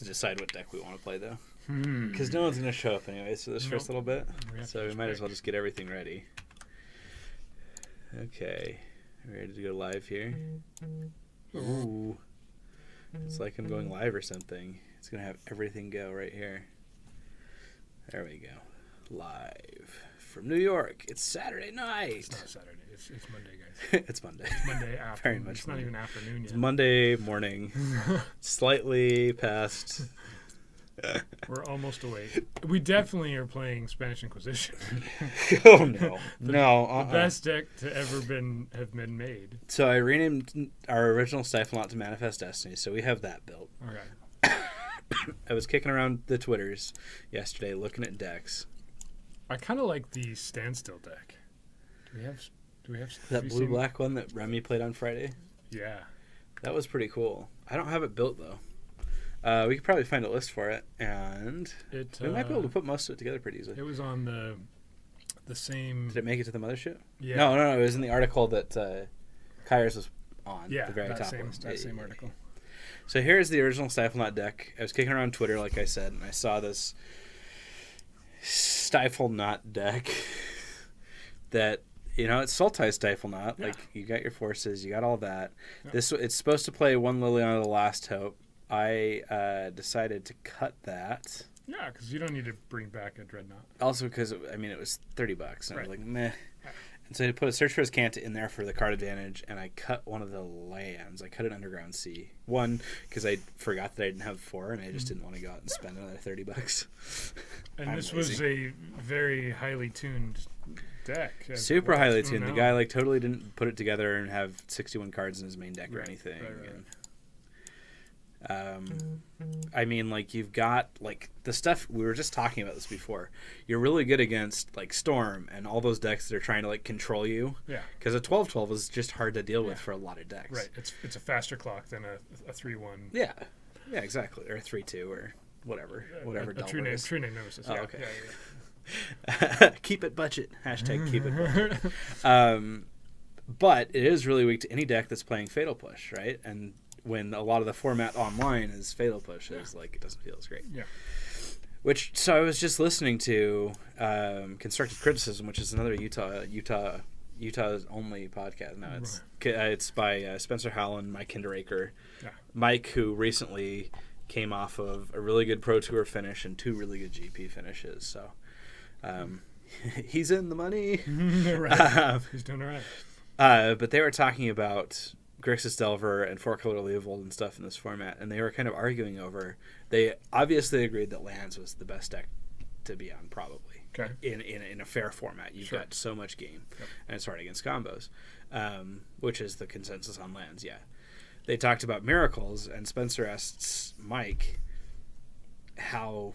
decide what deck we want to play, though. Because no one's going to show up anyway, so this first little bit. So we might as well just get everything ready. Okay. Ready to go live here? Ooh. It's like I'm going live or something. It's going to have everything go right here. There we go. Live from New York. It's Saturday night. It's not Saturday. It's Monday, guys. It's Monday. It's Monday afternoon. Very much It's not even afternoon yet. It's Monday morning. Slightly past. We're almost awake. We definitely are playing Spanish Inquisition. Oh, no. No. The best deck to ever have been made. So I renamed our original Stifle Not to Manifest Destiny, so we have that built. Okay. I was kicking around the Twitters yesterday looking at decks. I kind of like the Standstill deck. Do we have That blue-black one that Remy played on Friday? Yeah. That was pretty cool. I don't have it built, though. We could probably find a list for it, and we might be able to put most of it together pretty easily. It was on the same... Did it make it to the mothership? Yeah. No, it was in the article that Kyers was on. Yeah, the very top that same article. So here's the original Stifle Not deck. I was kicking around Twitter, like I said, and I saw this Stifle Not deck that, it's Sultai Stifle Not. Yeah. Like, you got your forces, you got all that. Yeah. It's supposed to play one Liliana the Last Hope. I decided to cut that. Yeah, because you don't need to bring back a Dreadnought. Also because, it was $30. And right. I was like, meh. Yeah. And so I put a Search for Azcanta in there for the card advantage, and I cut one of the lands. I cut an Underground Sea. One, because I forgot that I didn't have 4, and I just didn't want to go out and spend another $30. And this was a very highly tuned deck. Super highly tuned. The guy totally didn't put it together and have 61 cards in his main deck or anything. Right. You've got the stuff we were just talking about this before. You're really good against Storm and all those decks that are trying to control you. Yeah. Because a 12/12 is just hard to deal with for a lot of decks. Right. It's a faster clock than a 3/1. Yeah. Yeah, exactly. Or a 3/2 or whatever. Whatever. A true name nemesis. Oh, yeah. okay. Yeah. Keep it budget. # keep it budget. But it is really weak to any deck that's playing Fatal Push, right? And when a lot of the format online is Fatal Push, it doesn't feel as great. Yeah. So I was just listening to Constructive Criticism, which is another Utah's only podcast. No, it's by Spencer Howland, Mike Hinderaker. Yeah. Mike, who recently came off of a really good Pro Tour finish and 2 really good GP finishes. So he's in the money. Right. He's doing all right. But they were talking about Grixis Delver and 4-color Leovold and stuff in this format, and they were kind of arguing over. They obviously agreed that lands was the best deck to be on, probably. Okay. In a fair format, you've got so much game, and it's hard against combos, which is the consensus on lands. Yeah, they talked about miracles, and Spencer asked Mike, "How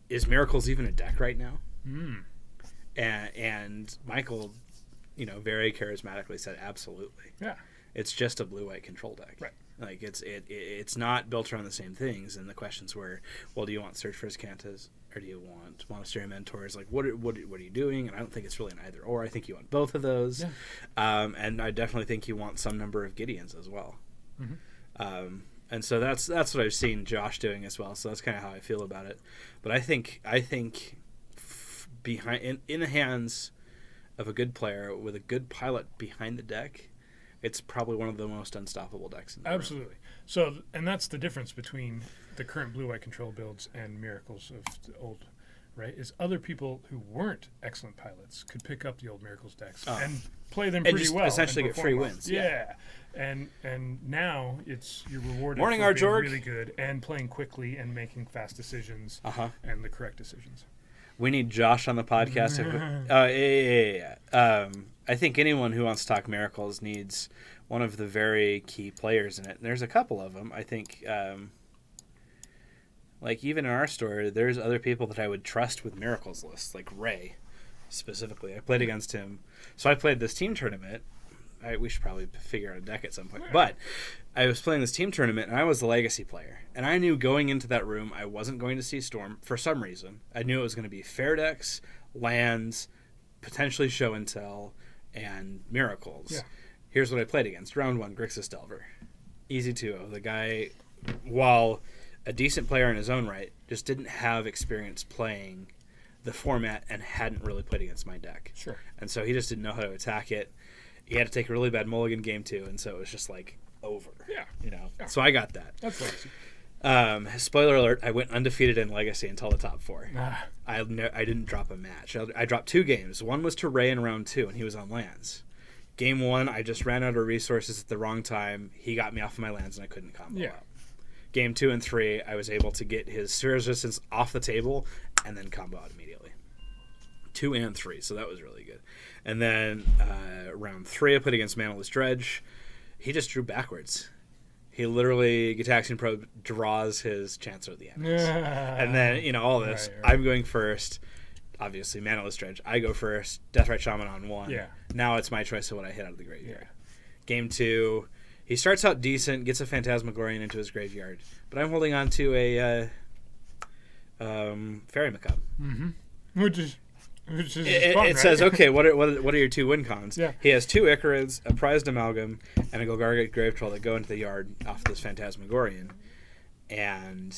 is miracles even a deck right now?" And Michael, very charismatically said, "Absolutely. Yeah. It's just a blue-white control deck. Right. It's not built around the same things." And the questions were, well, do you want Search for Azcantas or do you want Monastery Mentors? What are you doing? And I don't think it's really an either or. I think you want both of those. Yeah. And I definitely think you want some number of Gideons as well. Mm-hmm. And so that's what I've seen Josh doing as well. So that's kind of how I feel about it. But I think behind in the hands of a good player with a good pilot behind the deck, it's probably one of the most unstoppable decks in the Absolutely. room. So, and that's the difference between the current blue-white control builds and Miracles of the old, right? Is other people who weren't excellent pilots could pick up the old Miracles decks and play them pretty well. Essentially get free wins. Yeah. And now you're rewarded Morning, for being Arjorg. really good and playing quickly and making fast decisions and the correct decisions. We need Josh on the podcast. I think anyone who wants to talk miracles needs one of the very key players in it. And there's a couple of them. I think, even in our store, there's other people that I would trust with miracles lists, like Ray, specifically. I played against him. So I played this team tournament. We should probably figure out a deck at some point. But I was playing this team tournament, and I was the legacy player. And I knew going into that room I wasn't going to see Storm for some reason. I knew it was going to be fair decks, lands, potentially show and tell, and miracles. Yeah. Here's what I played against. Round 1, Grixis Delver. Easy 2-0. The guy, while a decent player in his own right, just didn't have experience playing the format and hadn't really played against my deck. Sure. And so he just didn't know how to attack it. He had to take a really bad mulligan game 2, and so it was just like over. Yeah. You know. Yeah. So I got that. That's legacy. Spoiler alert, I went undefeated in Legacy until the top 4. Ah. I didn't drop a match. I dropped 2 games. One was to Ray in round 2, and he was on lands. Game 1, I just ran out of resources at the wrong time. He got me off of my lands, and I couldn't combo out. Game 2 and 3, I was able to get his sphere resistance off the table and then combo out immediately. 2 and 3, so that was really good. And then round 3, I played against Manaless Dredge. He just drew backwards. He literally, Gitaxian Probe draws his Chancellor at the end. And then, you know, all this. Right. I'm going first. Obviously, Manaless Dredge. I go first. Deathrite Shaman on 1. Yeah. Now it's my choice of what I hit out of the graveyard. Game 2, he starts out decent, gets a Phantasmagorian into his graveyard. But I'm holding on to a Fairy Macabre. Mm-hmm. Which is it fun, right? says, okay, what are your 2 win cons? Yeah. He has 2 Icarids, a Prized Amalgam, and a Golgargate Grave Troll that go into the yard off this Phantasmagorian. And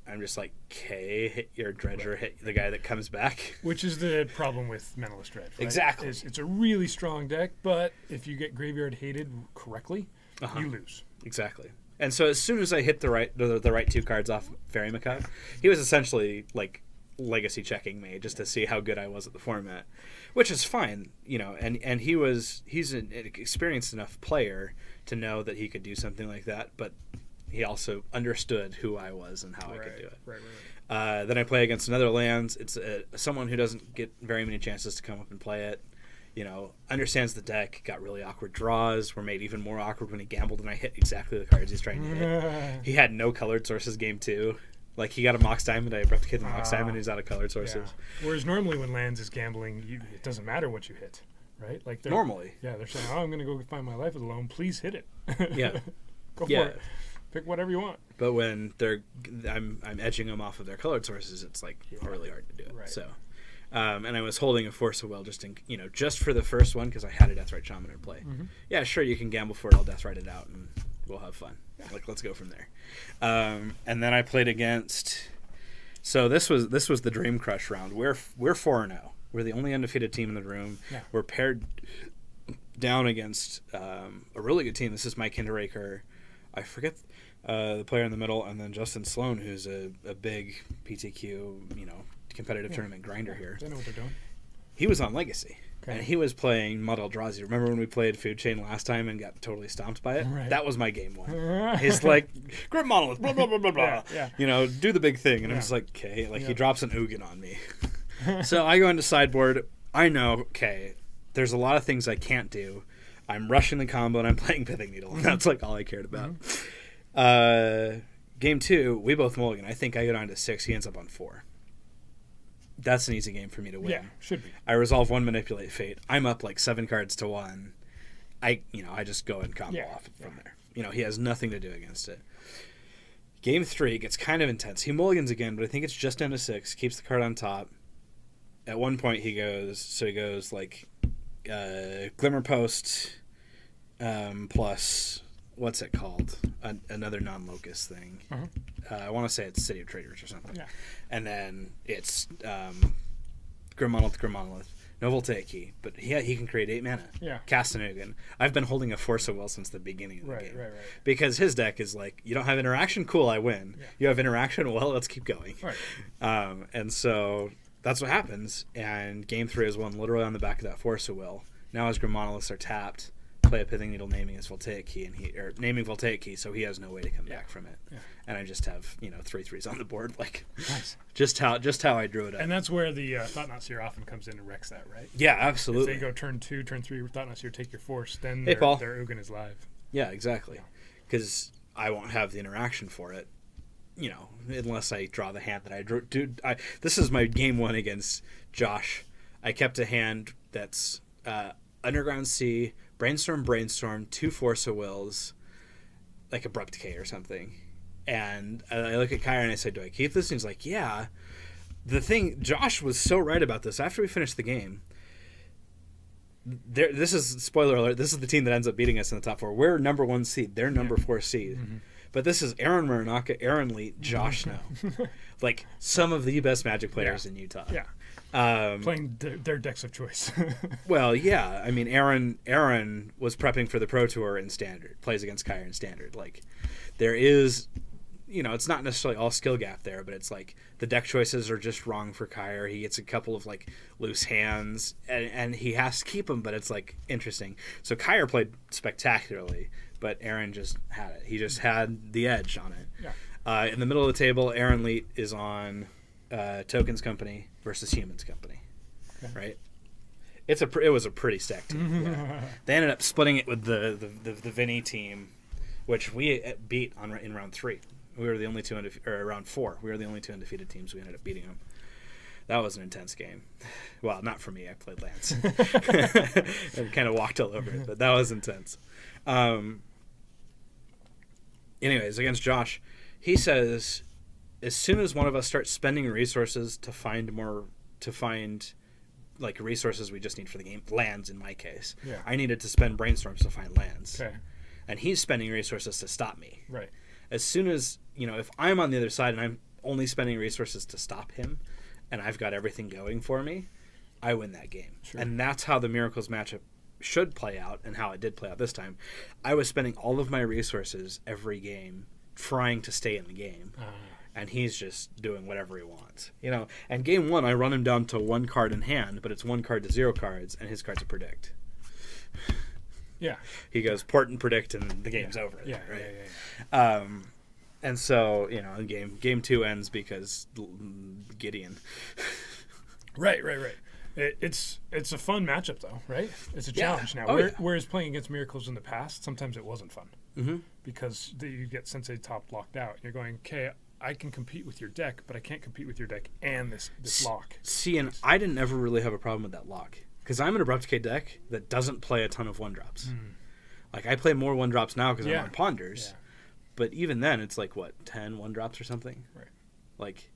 I'm just like, okay, hit your Dredger, hit the guy that comes back. Which is the problem with Manaless Dredge, right? Exactly. It's a really strong deck, but if you get graveyard hated correctly, you lose. Exactly. And so as soon as I hit the right 2 cards off Fairy Macabre, he was essentially like legacy checking me just to see how good I was at the format, which is fine, you know. And he's an experienced enough player to know that he could do something like that, but he also understood who I was and how I could do it. Right. Then I play against another lands. It's someone who doesn't get very many chances to come up and play it. You know, understands the deck, got really awkward draws, were made even more awkward when he gambled and I hit exactly the cards he's trying to hit. He had no colored sources game 2. Like, he got a Mox Diamond, I replicated the Mox Diamond, he's out of colored sources. Yeah. Whereas normally when lands is gambling, it doesn't matter what you hit, right? Like normally. Yeah, they're saying, I'm going to go find my life alone, please hit it. Yeah. Go for it. Pick whatever you want. But when I'm edging them off of their colored sources, it's like really hard to do it. Right. So, and I was holding a Force of Will just for the first one because I had a Deathrite Shaman in play. Mm-hmm. Yeah, sure, you can gamble for it. I'll Deathrite it out and we'll have fun. Yeah. Like, let's go from there. And then I played against. So this was the Dream Crush round. We're 4-0. We're the only undefeated team in the room. Yeah. We're paired down against a really good team. This is Mike Hinderaker. I forget the player in the middle, and then Justin Sloan, who's a big PTQ, competitive tournament grinder here. They know what they're doing. He was on Legacy, and he was playing Mud Eldrazi. Remember when we played Food Chain last time and got totally stomped by it? Right. That was my game 1. He's like, Grim Monolith, blah, blah, blah, blah, blah. Yeah. Do the big thing. And I'm just like, okay. Like, he drops an Ugin on me. So I go into sideboard. I know, okay, there's a lot of things I can't do. I'm rushing the combo, and I'm playing Pithing Needle. And that's like all I cared about. Game 2, we both mulligan. I think I go down to 6. He ends up on 4. That's an easy game for me to win. Yeah, should be. I resolve 1 Manipulate Fate. I'm up like 7 cards to 1. I just go and combo off from there. He has nothing to do against it. Game 3 gets kind of intense. He mulligans again, but I think it's just down to 6. Keeps the card on top. At one point he goes like Glimmer Post plus what's it called? Another non-locust thing. I want to say it's City of Traders or something. Yeah. And then it's Grim Monolith. No Voltaic Key, but he can create 8 mana. Yeah. Cast an Ugin. I've been holding a Force of Will since the beginning of the game. Right. Because his deck is like, you don't have interaction? Cool, I win. Yeah. You have interaction? Well, let's keep going. Right. And so that's what happens. And Game 3 is won literally on the back of that Force of Will. Now his Grim Monoliths are tapped. Play a Pithing Needle naming his Voltaic Key, naming Voltaic Key, so he has no way to come back from it. Yeah. And I just have 3 3s on the board, like nice. just how I drew it up. And that's where the Thought-Knot Seer often comes in and wrecks that, right? Yeah, absolutely. If they go turn 2, turn 3, Thought-Knot Seer, take your Force, then their Ugin is live. Yeah, exactly. Because I won't have the interaction for it, unless I draw the hand that I drew. Dude, this is my game 1 against Josh. I kept a hand that's Underground Sea, Brainstorm, 2 Force of Wills, like Abrupt Decay or something. And I look at Kyra and I say, do I keep this? And he's like, yeah. The thing, Josh was so right about this. After we finished the game, this is, spoiler alert, this is the team that ends up beating us in the top 4. We're number 1 seed. They're number 4 seed. Mm-hmm. But this is Aaron Muranaka, Aaron Leet, Josh Snow. Like, some of the best Magic players in Utah. Yeah. Playing their decks of choice. Well, yeah. I mean, Aaron was prepping for the Pro Tour in Standard, plays against Kyer in Standard. Like, there is, it's not necessarily all skill gap there, but it's like the deck choices are just wrong for Kyer. He gets a couple of, like, loose hands, and he has to keep them, but it's, like, interesting. So Kyer played spectacularly, but Aaron just had it. He just had the edge on it. Yeah. In the middle of the table, Aaron Leet is on Tokens Company versus Humans Company, right? It was a pretty stacked team. Yeah. They ended up splitting it with the Vinny team, which we beat in round 3. We were the only two round 4. We were the only 2 undefeated teams. We ended up beating them. That was an intense game. Well, not for me. I played Lance and kind of walked all over it, but that was intense. Anyways, against Josh, he says, as soon as one of us starts spending resources to find like resources we just need for the game, lands in my case. Yeah. I needed to spend brainstorms to find lands. Okay. And he's spending resources to stop me. Right. As soon as, if I'm on the other side and I'm only spending resources to stop him and I've got everything going for me, I win that game. Sure. And that's how the Miracles matchup should play out and how it did play out this time. I was spending all of my resources every game trying to stay in the game. And he's just doing whatever he wants. And game 1, I run him down to 1 card in hand, but it's 1 card to 0 cards, and his card's a predict. Yeah. He goes port and predict, and the game's over. Yeah, right? yeah. And so, game 2 ends because Gideon. Right. It's a fun matchup, though, right? It's a challenge now. Whereas playing against Miracles in the past, sometimes it wasn't fun. Mm-hmm. Because you get Sensei top locked out. You're going, okay, I can compete with your deck, but I can't compete with your deck and this lock. See, and I didn't ever really have a problem with that lock. Because I'm an Abrupt Decay deck that doesn't play a ton of 1-drops. Like, I play more 1-drops now because I'm on Ponders. Yeah. But even then, it's like, 10 1-drops or something? Right. Like,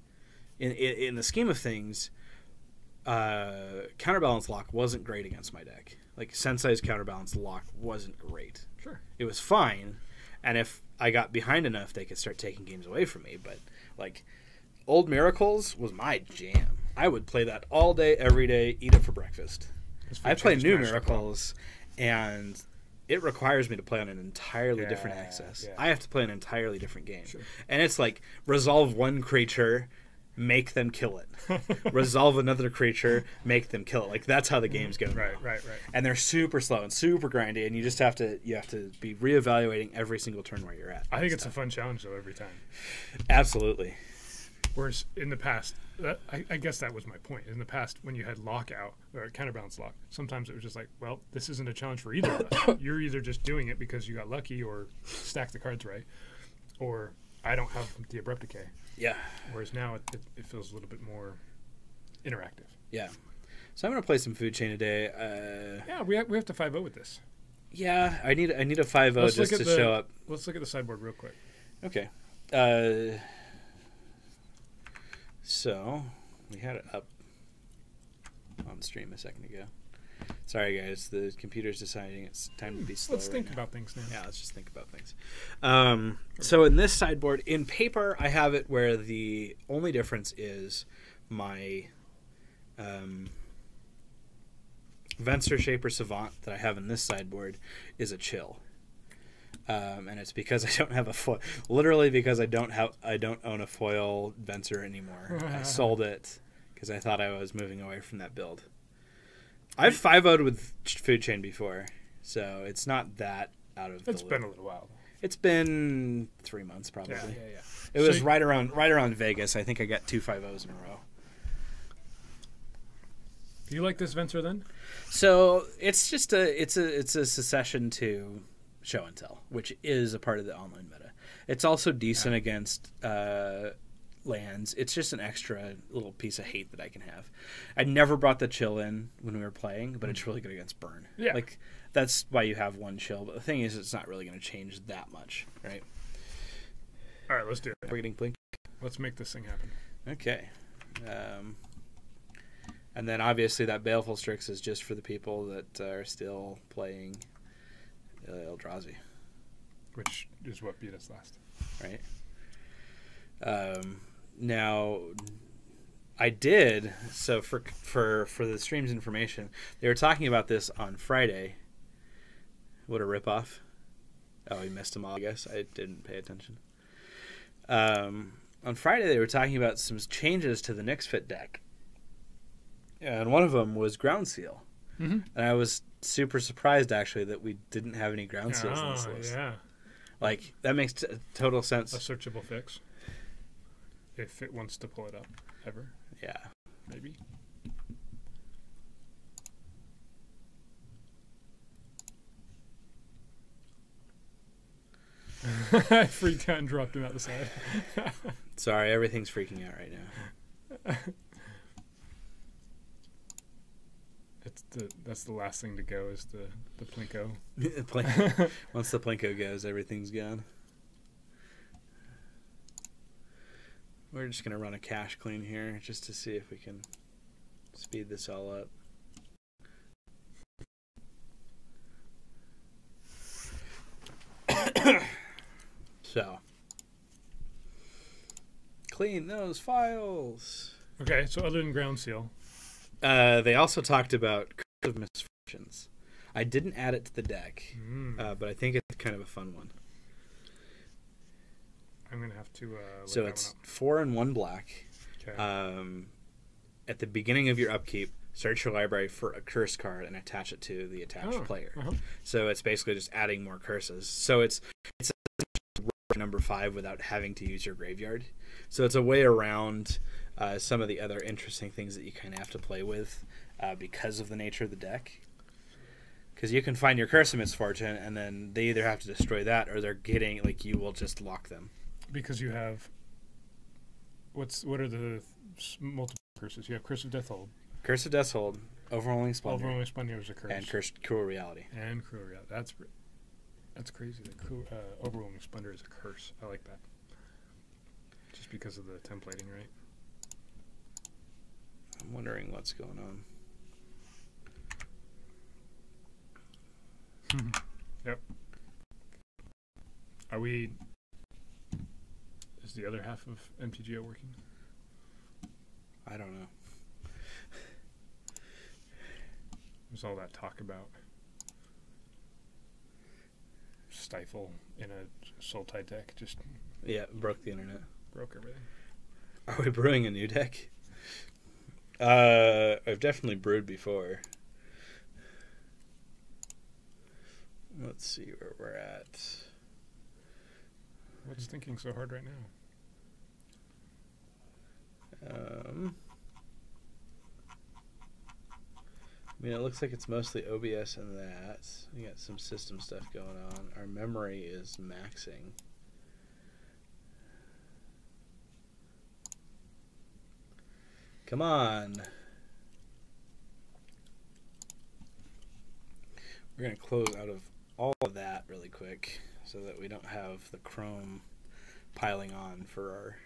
in the scheme of things, Counterbalance Lock wasn't great against my deck. Like, Sensei's Counterbalance Lock wasn't great. Sure. It was fine, and if I got behind enough, they could start taking games away from me. But, like, Old Miracles was my jam. I would play that all day, every day, eat it for breakfast. I play New Miracles, and it requires me to play on an entirely different access. Yeah. I have to play an entirely different game. Sure. And it's like, resolve 1 creature, make them kill it. Resolve another creature, make them kill it. Like, that's how the game's going. Right. And they're super slow and super grindy, and you just have to be reevaluating every single turn where you're at. I think it's a fun challenge, though, every time. Absolutely. Whereas in the past, I guess that was my point. In the past, when you had lockout or counterbalance lock, sometimes it was just like, well, this isn't a challenge for either of us. You're either just doing it because you got lucky or stacked the cards right, or I don't have the Abrupt Decay. Yeah. Whereas now it feels a little bit more interactive. Yeah. So I'm going to play some Food Chain today. Yeah, we have to 5-0 with this. Yeah, I need a 5-0 just to show up. Let's look at the sideboard real quick. Okay. So, we had it up on stream a second ago. Sorry, guys. The computer's deciding it's time to be slow. Let's think about things now. Yeah, let's just think about things. So, in this sideboard, in paper, I have it where the only difference is my Venser Shaper Savant that I have in this sideboard is a chill. And it's because I don't have a foil. Literally because I don't own a foil Venser anymore. I sold it because I thought I was moving away from that build. I've 5-0'd with Food Chain before, so it's not that out of the loop. It's been a little while. It's been 3 months probably. Yeah. It was right around Vegas. I think I got 2 5-0s in a row. Do you like this Venser then? So it's just a succession to Show and Tell, which is a part of the online meta. It's also decent against lands. It's just an extra little piece of hate that I can have. I never brought the chill in when we were playing, but it's really good against burn. Yeah. Like, that's why you have 1 chill. But the thing is, it's not really going to change that much, right? All right, let's do it. We're getting blink. Let's make this thing happen. Okay. And then obviously that Baleful Strix is just for the people that are still playing Eldrazi. Which is what beat us last. right? Now, I did, so for the stream's information, they were talking about this on Friday. What a ripoff. Oh, we missed them all, I guess. I didn't pay attention. On Friday, they were talking about some changes to the Nyx Fit deck. And one of them was Ground Seal. Mm-hmm. And I was super surprised, actually, that we didn't have any Ground Seals in this list. Yeah. Like, that makes total sense. A searchable fix. If it wants to pull it up, ever. Yeah. Maybe. I freaked out and dropped him out the side. Sorry, everything's freaking out right now. That's the last thing to go is the Plinko. Once the Plinko goes, everything's gone. We're just going to run a cache clean here just to see if we can speed this all up. So, clean those files. Okay, so other than Ground Seal. They also talked about Curse of Misfortunes. I didn't add it to the deck, but I think it's kind of a fun one. I'm going to have to look so that it's one up. 4 and 1 black. Okay. At the beginning of your upkeep, search your library for a curse card and attach it to the attached player. Uh-huh. So it's basically just adding more curses. So it's number 5 without having to use your graveyard. So it's a way around some of the other interesting things that you kind of have to play with because of the nature of the deck. Because you can find your Curse of Misfortune, and then they either have to destroy that, or they're getting, like, you will just lock them. Because you have... What are the multiple curses? You have Curse of Deathhold. Curse of Deathhold, Overwhelming Splendor. Overwhelming Splendor is a curse. And Cruel Reality. And Cruel Reality. That's crazy. Overwhelming Splendor is a curse. I like that. Just because of the templating, right? I'm wondering what's going on. Yep. Is the other half of MTGO working? I don't know. There's all that talk about Stifle in a Sultai deck. Just broke the internet. Broke everything. Are we brewing a new deck? I've definitely brewed before. Let's see where we're at. What's thinking so hard right now? I mean, it looks like it's mostly OBS and that. We got some system stuff going on. Our memory is maxing. Come on. We're going to close out of all of that really quick so that we don't have the Chrome piling on for our...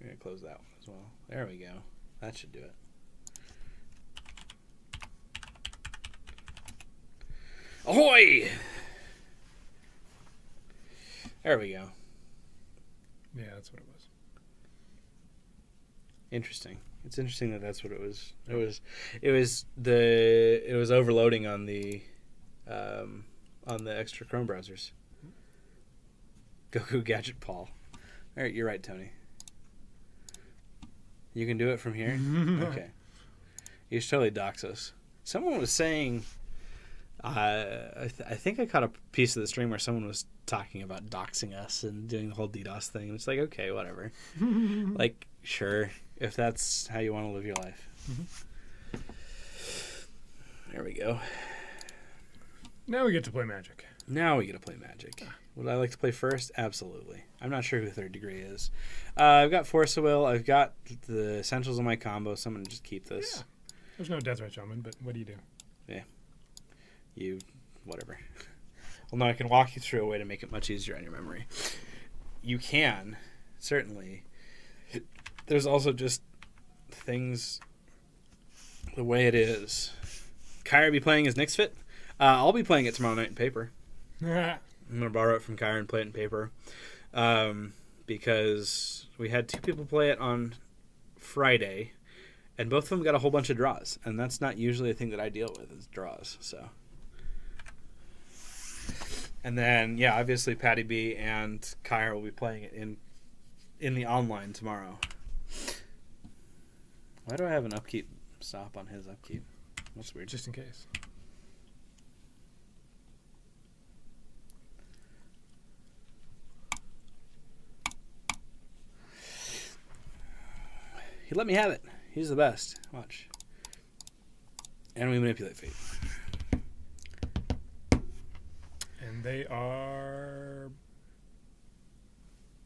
We're going to close that one as well. There we go. That should do it. Ahoy! There we go. Yeah, that's what it was. Interesting. It's interesting that that's what it was. It was overloading on the extra Chrome browsers. Goku Gadget Paul. All right, you're right, Tony. You can do it from here? Okay. You should totally dox us. Someone was saying, I think I caught a piece of the stream where someone was talking about doxing us and doing the whole DDoS thing. It's like, okay, whatever. Like, sure, if that's how you want to live your life. Mm-hmm. There we go. Now we get to play Magic. Would I like to play first? Absolutely. I'm not sure who Third Degree is. I've got Force of Will. I've got the essentials of my combo, so I'm going to just keep this. Yeah. There's no Deathmatch Omen, but what do you do? Yeah. Whatever. Well, no, I can walk you through a way to make it much easier on your memory. You can, certainly. There's also just things the way it is. Kyra be playing as Nyx Fit. I'll be playing it tomorrow night in paper. I'm gonna borrow it from Kyra and play it in paper, because we had 2 people play it on Friday, and both of them got a whole bunch of draws, and that's not usually a thing that I deal with is draws. So, and then yeah, obviously Patty B and Kyra will be playing it in the online tomorrow. Why do I have an upkeep stop on his upkeep? That's weird. Just in case. He let me have it. He's the best. Watch. And we manipulate fate. And they are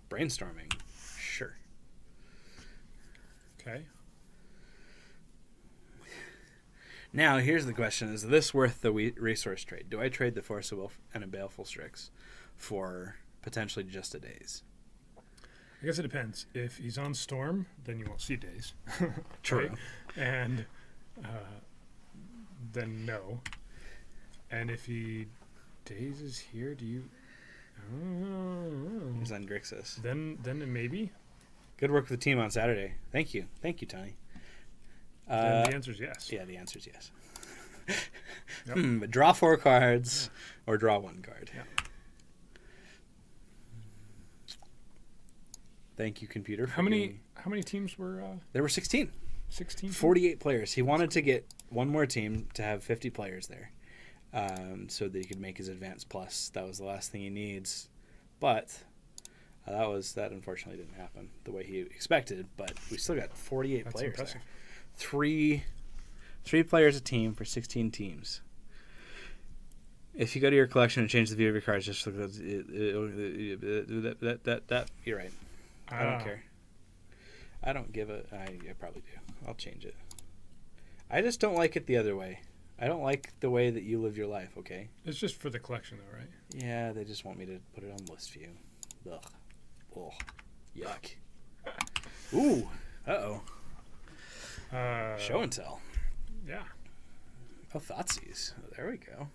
Brainstorming. Sure. okay. Now, here's the question. Is this worth the resource trade? Do I trade the Force of Will and a Baleful Strix for potentially just a daze? I guess it depends. If he's on Storm, then you won't see days. True. Right? And then no. And if he dazes here, do you... He's on Grixis. Then maybe. Good work with the team on Saturday. Thank you. Thank you, Tony. Then the answer is yes. Yeah, the answer is yes. Yep. But draw 4 cards or draw 1 card. Yeah. Thank you, computer. How many teams were... There were 16. 16? 48 players. He wanted to get one more team to have 50 players there, so that he could make his Advanced Plus. That was the last thing he needs. But that unfortunately didn't happen the way he expected. But we still got 48 That's players impressive. there. Three players a team for 16 teams. If you go to your collection and change the view of your cards, just look at that. You're right. I don't care. I don't give a... I probably do. I'll change it. I just don't like it the other way. I don't like the way that you live your life, okay? It's just for the collection, though, right? Yeah, they just want me to put it on list view. Ugh. Oh, yuck. Ooh. Uh-oh. Show and tell. Yeah. Oh, Thoughtseize. Oh, there we go.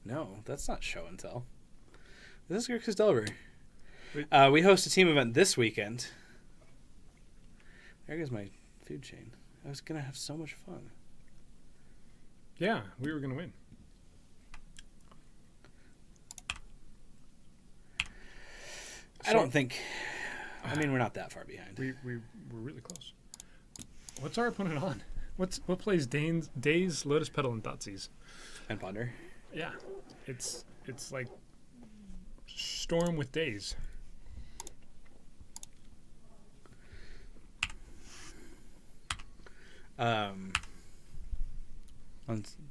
No, that's not show and tell. This is Grixis Delver. We host a team event this weekend. There goes my food chain. I was going to have so much fun. Yeah, we were going to win. I don't think... I mean, we're not that far behind. We're really close. What's our opponent on? What plays Daze, Lotus Petal, and Thoughtseize? And Ponder. Yeah. It's like Storm with Daze.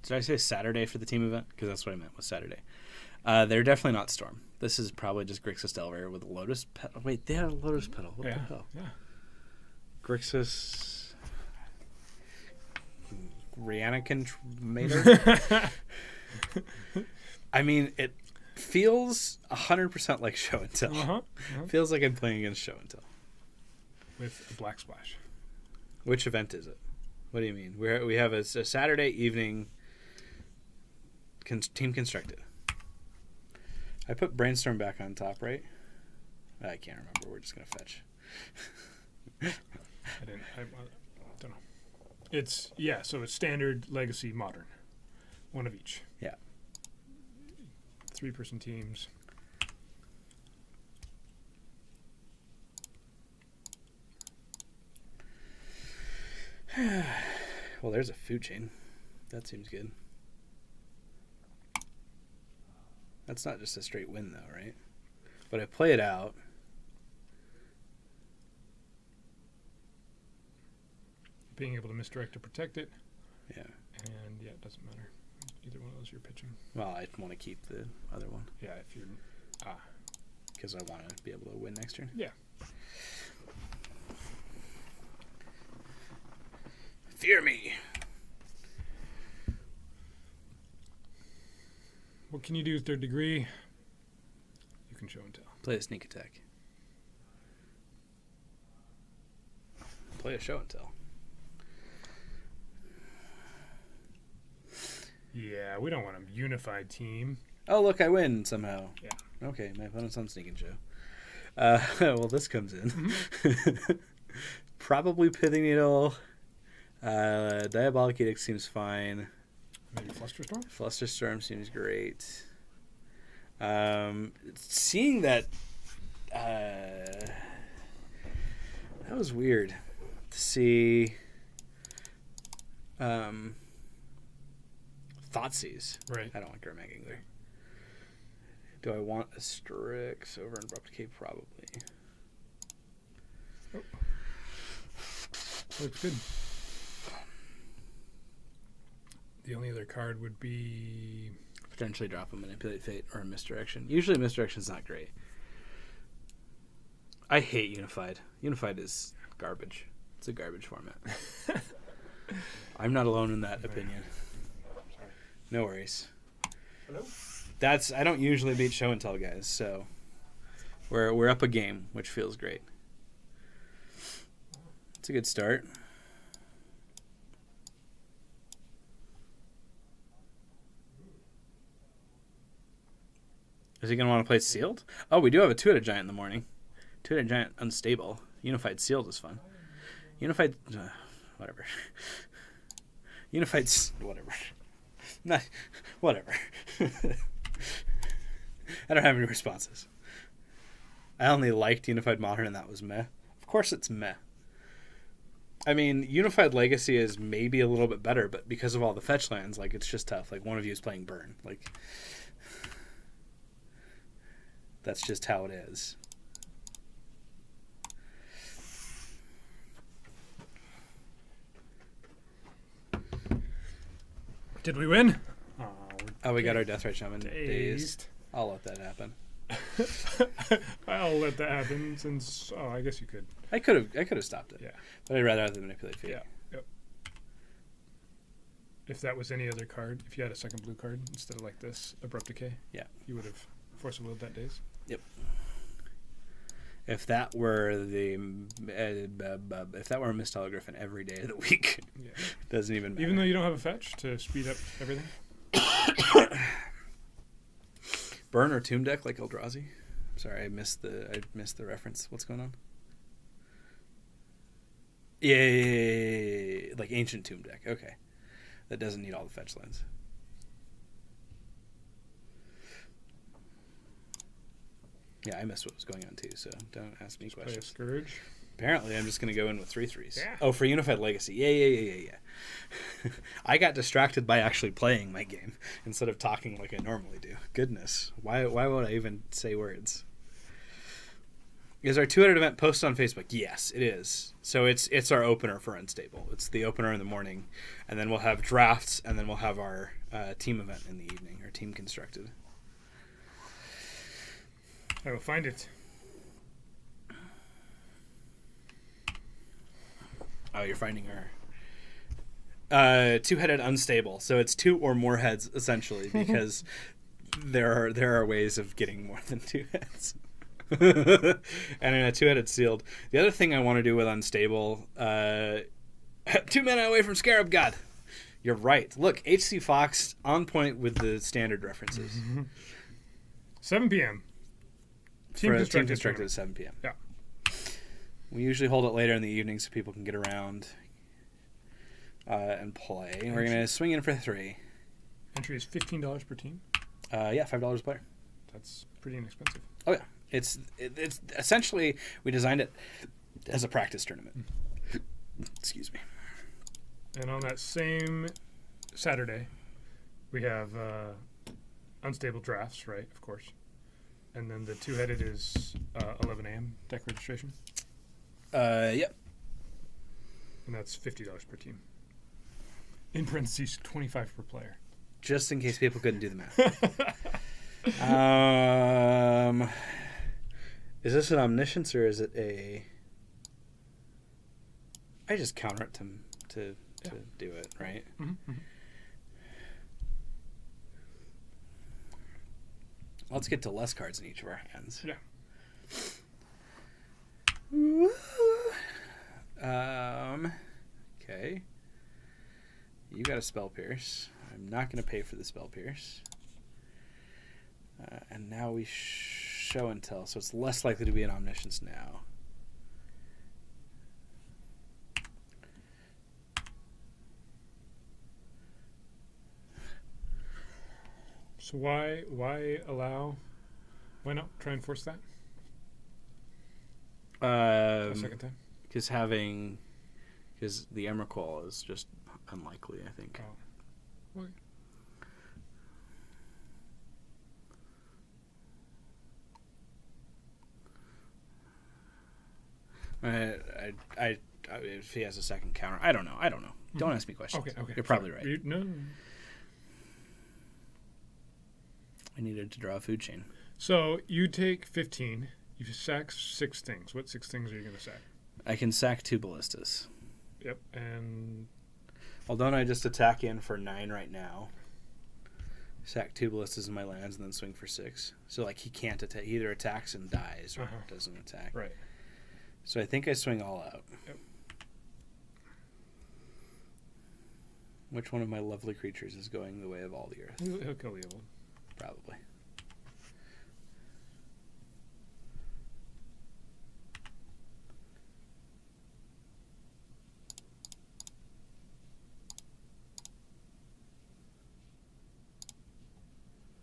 Did I say Saturday for the team event? Because that's what I meant was Saturday. They're definitely not Storm. This is probably just Grixis Delver with a Lotus Petal. Wait, they had a Lotus Petal. What the hell? Yeah. Grixis... Rihanna Mater? I mean, it feels 100% like show and tell. Feels like I'm playing against show and tell. With a Black Splash. Which event is it? What do you mean? We have a Saturday evening team constructed. I put Brainstorm back on top, right? I can't remember. We're just going to fetch. I don't know. It's, so it's standard, legacy, modern. One of each. Yeah. 3-person teams. Well, there's a food chain. That seems good. That's not just a straight win, though, right? But I play it out. Being able to misdirect to protect it. Yeah. And, it doesn't matter. Either one of those you're pitching. Well, I want to keep the other one. Yeah, if you're... Because I want to be able to win next turn. Yeah. Fear me. What can you do with third degree? You can show and tell. Play a sneak attack. Play a show and tell. Yeah, we don't want a unified team. Oh, look, I win somehow. Yeah. Okay, my opponent's on Sneak and Show. Well, this comes in. Mm-hmm. Probably Pithing Needle. Diabolic Edict seems fine. Maybe Flusterstorm? Flusterstorm seems great. Seeing that... that was weird. To see... Thoughtseize. Right. I don't want Gurmag either. Do I want a Strix over an Abrupt Decay? Probably. Oh. Looks good. The only other card would be... Potentially drop a Manipulate Fate or a Misdirection. Usually Misdirection's not great. I hate Unified. Unified is garbage. It's a garbage format. I'm not alone in that opinion. Sorry. No worries. Hello? I don't usually beat Show and Tell guys, so we're up a game, which feels great. It's a good start. Is he going to want to play Sealed? Oh, we do have a two-headed giant in the morning. Two-headed giant unstable. Unified Sealed is fun. Unified... whatever. Unified... Whatever. Not... Whatever. I don't have any responses. I only liked Unified Modern and that was meh. Of course it's meh. I mean, Unified Legacy is maybe a little bit better, but because of all the fetch lands, like, it's just tough. Like, one of you is playing Burn. Like... That's just how it is. Did we win? Oh, we got our Deathrite Shaman Dazed. I'll let that happen. I'll let that happen since... Oh, I guess you could. I could have stopped it. Yeah. But I'd rather have the Manipulate Fate. Yeah. Yep. If that was any other card, if you had a second blue card instead of like this, Abrupt Decay, yeah, you would have Force of Will that days. Yep. If that were the if that were a Mistella Griffin every day of the week, Yeah. doesn't even matter. Even though you don't have a fetch to speed up everything. Burn or Tomb Deck like Eldrazi. Sorry, I missed the reference. What's going on? Yeah, like Ancient Tomb Deck. Okay, that doesn't need all the fetch lands. Yeah, I missed what was going on too, so don't ask me questions. Play a Scourge. Apparently, I'm just going to go in with 3/3s. Yeah. Oh, for Unified Legacy. Yeah. I got distracted by actually playing my game instead of talking like I normally do. Goodness. Why would I even say words? Is our two-headed event posted on Facebook? Yes, it is. So it's our opener for Unstable. It's the opener in the morning, and then we'll have drafts, and then we'll have our team event in the evening, our team constructed. I will find it. Oh, you're finding our two-headed unstable. So it's two or more heads essentially, because there are ways of getting more than two heads. And in a two-headed sealed. The other thing I want to do with unstable, 2 mana away from Scarab God. You're right. Look, HC Fox on point with the standard references. 7 p.m. Team constructed at 7 p.m. Yeah. We usually hold it later in the evening so people can get around and play. We're going to swing in for 3. Entry is $15 per team. Yeah, $5 a player. That's pretty inexpensive. Oh yeah, it's essentially we designed it as a practice tournament. Excuse me. And on that same Saturday, we have unstable drafts, right? Of course. And then the two-headed is 11 a.m. deck registration. Yep. And that's $50 per team. In parentheses, 25 per player. Just in case people couldn't do the math. Is this an omniscience or is it a? I just counter it to do it, right? Mm-hmm. Let's get to less cards in each of our hands. Yeah. Okay. You got a Spell Pierce. I'm not going to pay for the Spell Pierce. And now we show and tell, so it's less likely to be an Omniscience now. So why allow? Why not try and force that? A second time? Because the Emrakul is just unlikely, I think. Oh. Why? If he has a second counter, I don't know. Mm-hmm. Don't ask me questions. Okay. You're probably right. No. I needed to draw a food chain. So you take 15. You sack 6 things. What 6 things are you going to sack? I can sack 2 ballistas. Yep, and... Well, don't I just attack in for 9 right now? Sack 2 ballistas in my lands and then swing for 6. So, like, he can't attack. He either attacks and dies or doesn't attack. Right. So I think I swing all out. Yep. Which one of my lovely creatures is going the way of all the earth? He'll kill the evil. Probably.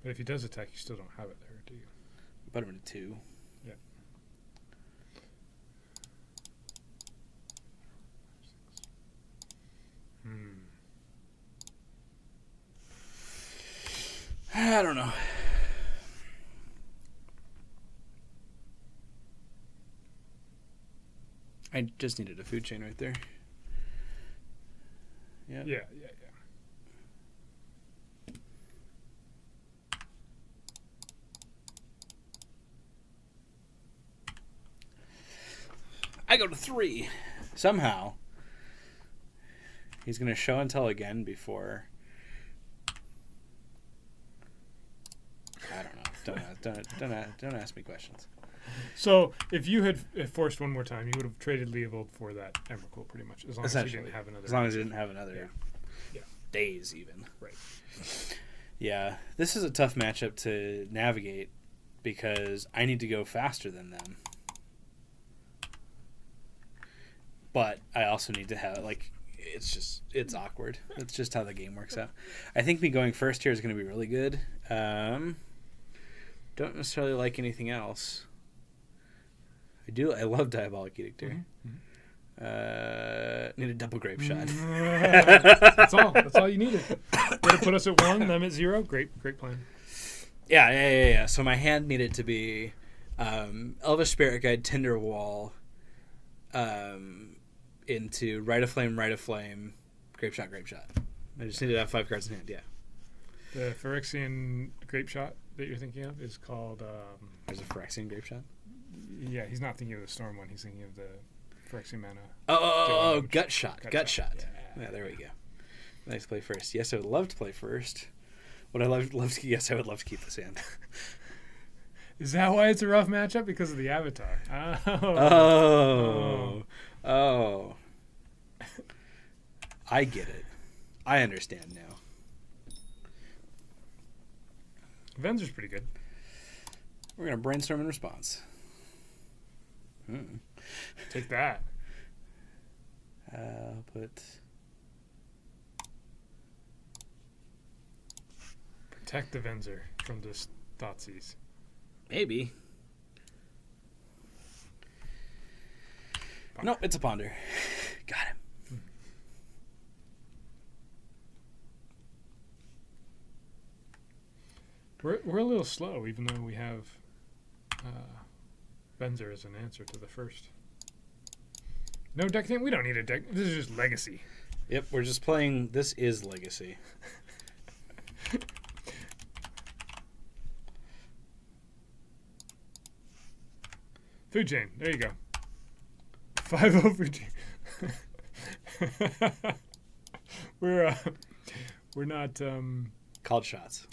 But if he does attack, you still don't have it there, do you? Put him into 2. Yeah. I don't know. I just needed a food chain right there. Yeah. I go to 3. Somehow. He's going to show and tell again before. I don't know. Don't ask me questions. So if you had forced one more time, you would have traded Leovold for that Emrakul pretty much, as long as he didn't have another. As long as he didn't have another days even. Right. Yeah, this is a tough matchup to navigate because I need to go faster than them. But I also need to have, like, it's awkward. It's just how the game works out. I think me going first here is going to be really good. Don't necessarily like anything else. I love Diabolic Edict here. Need a double grape shot. That's all you needed. Would have put us at 1, them at 0. Great plan. Yeah. So my hand needed to be Elvish Spirit Guide, Tinder Wall, into Rite of Flame, Grape Shot. I just needed to have 5 cards in hand, yeah. The Phyrexian Grape Shot that you're thinking of is called... There's a Phyrexian Grape Shot? Yeah, he's not thinking of the Storm one. He's thinking of the Phyrexian mana. Oh, Gut Shot. Yeah, there we go. Nice play first. Yes, I would love to play first. Yes, I would love to keep this hand. Is that why it's a rough matchup? Because of the Avatar. Oh. I get it. I understand now. Venzer's pretty good. We're going to brainstorm in response. Take that. I'll put... Protect the Venzer from this Thoughtseize. Maybe. Ponder. No, it's a Ponder. Got him. We're a little slow, even though we have Venzer as an answer to the first. No deck thing? We don't need a deck. This is just Legacy. Yep, we're just playing. This is Legacy. Food chain. There you go. 5-0 food chain. We're not called shots.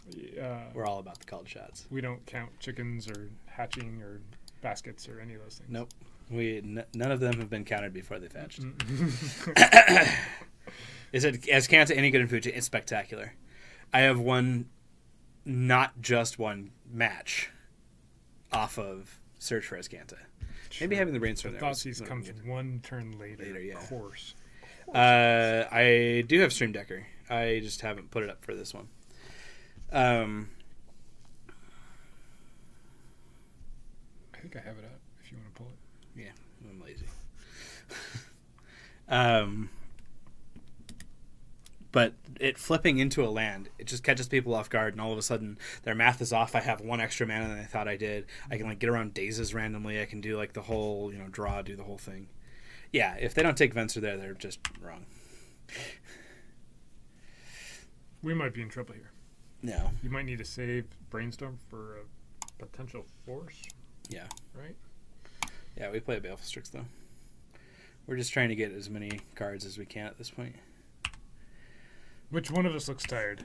We're We're all about the called shots. We don't count chickens or hatching or baskets or any of those things. Nope. None of them have been counted before they've hatched. Is it as counted any good in food chain? It's spectacular. I have one not just one match off of Search for Azcanta. Maybe having the brainstorm the there. Thoughtseize comes one turn later. Yeah. Of course. I do have Stream Decker. I just haven't put it up for this one. I think I have it up if you want to pull it. Yeah, I'm lazy. But it flipping into a land, it just catches people off guard, and all of a sudden their math is off. I have one extra mana than I thought I did. I can like get around dazes randomly. I can do like the whole, draw, do the whole thing. Yeah, if they don't take Venser there, they're just wrong. We might be in trouble here. No. You might need to save Brainstorm for a potential force. Yeah. Right? Yeah, we play Baleful Strix, though. We're just trying to get as many cards as we can at this point. Which one of us looks tired?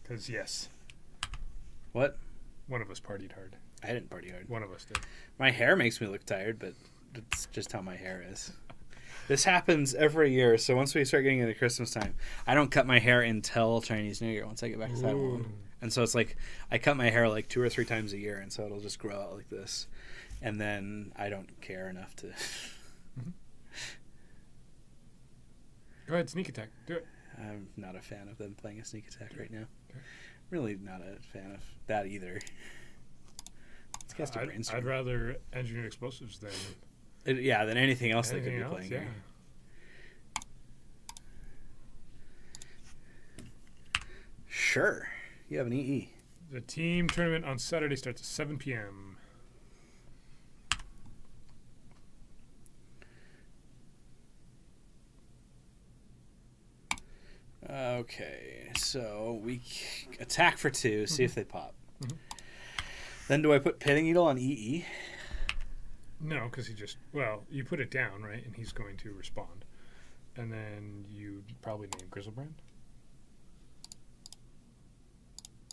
Because, yes. What? One of us partied hard. I didn't party hard. One of us did. My hair makes me look tired, but it's just how my hair is. This happens every year, so once we start getting into Christmas time, I don't cut my hair until Chinese New Year once I get back to Taiwan. And so it's like I cut my hair like 2 or 3 times a year, and so it'll just grow out like this. And then I don't care enough to... Go ahead, sneak attack. Do it. I'm not a fan of them playing a sneak attack right now. Okay. Really not a fan of that either. Let's cast a brainstorm. I'd rather engineered explosives than... than anything else they could be else, playing yeah. here. Sure. You have an EE. The team tournament on Saturday starts at 7 p.m. Okay, so we attack for 2, see if they pop. Then do I put Pitting Needle on EE? No, because you put it down, right, and he's going to respond. And then you probably name Grizzlebrand.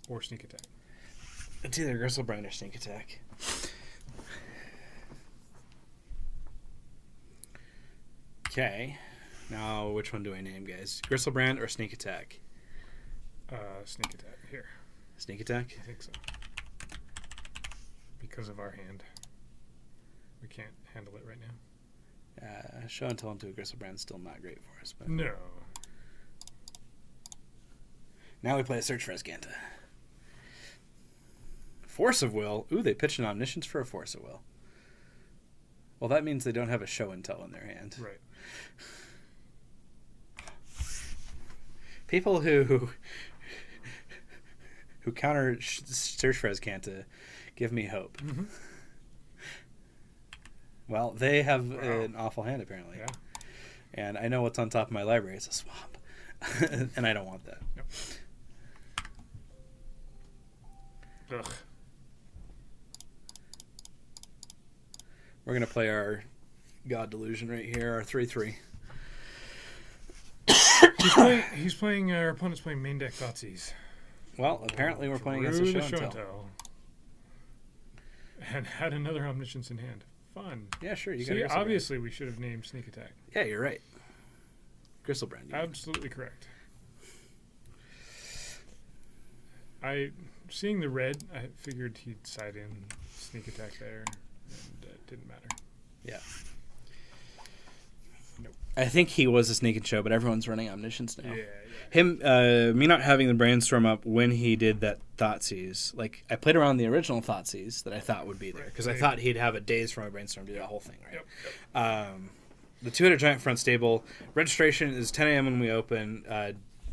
Or Sneak Attack. It's either Grizzlebrand or Sneak Attack. Okay. Now, which one do I name, guys? Grizzlebrand or Sneak Attack? Sneak Attack. Here. Sneak Attack? I think so. Because of our hand. We can't handle it right now. Show and tell into a Grizzlebrand's still not great for us. But no. Now we play a Search for Azcanta. Force of Will. Ooh, they pitched an Omniscience for a Force of Will. Well, that means they don't have a Show and Tell in their hand. Right. People who counter Search for Azcanta give me hope. Well, they have an awful hand, apparently. Yeah. And I know what's on top of my library. It's a swamp. And I don't want that. Yep. Ugh. We're going to play our God Delusion right here, our 3/3. He's playing, our opponent's playing main deck Thoughtseize. Well, apparently we're playing against a Show and Tell. And had another Omniscience in hand. Fun. Yeah, sure. You See, obviously we should have named Sneak Attack. Yeah, you're right. Grizzlebrand. Absolutely correct. Seeing the red, I figured he'd side in Sneak Attack there, and it didn't matter. Yeah. Nope. I think he was a Sneak and Show, but everyone's running Omniscience now. Yeah. Me not having the Brainstorm up when he did that Thoughtseize, like, I played around the original Thoughtseize that I thought would be there, because I thought he'd have a daze from a Brainstorm to do that whole thing, right? Yep. The 2-headed Giant front stable, registration is 10 a.m. when we open,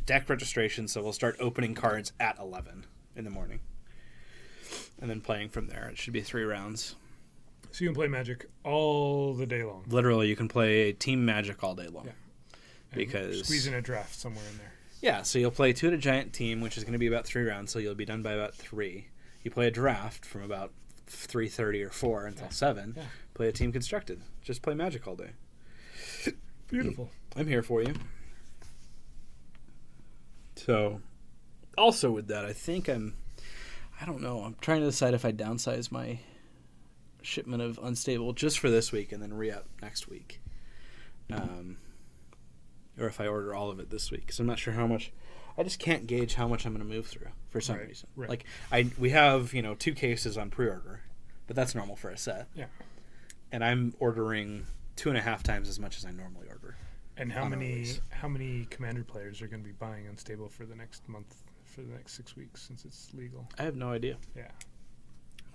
deck registration, so we'll start opening cards at 11 in the morning. And then playing from there. It should be 3 rounds. So you can play Magic all the day long. Literally, you can play Team Magic all day long. Yeah. Because squeeze in a draft somewhere in there. Yeah, so you'll play 2-headed Giant team, which is going to be about 3 rounds, so you'll be done by about 3. You play a draft from about 3:30 or 4 until 7. Yeah. Play a team constructed. Just play Magic all day. Beautiful. I'm here for you. So, also with that, I think I don't know, I'm trying to decide if I downsize my shipment of Unstable just for this week and then re-up next week. or if I order all of it this week. Because I'm not sure how much. I just can't gauge how much I'm going to move through for some reason. Right. Like we have 2 cases on pre-order, but that's normal for a set. Yeah. And I'm ordering 2.5 times as much as I normally order. And how many Commander players are going to be buying Unstable for the next month, for the next 6 weeks, since it's legal? I have no idea. Yeah.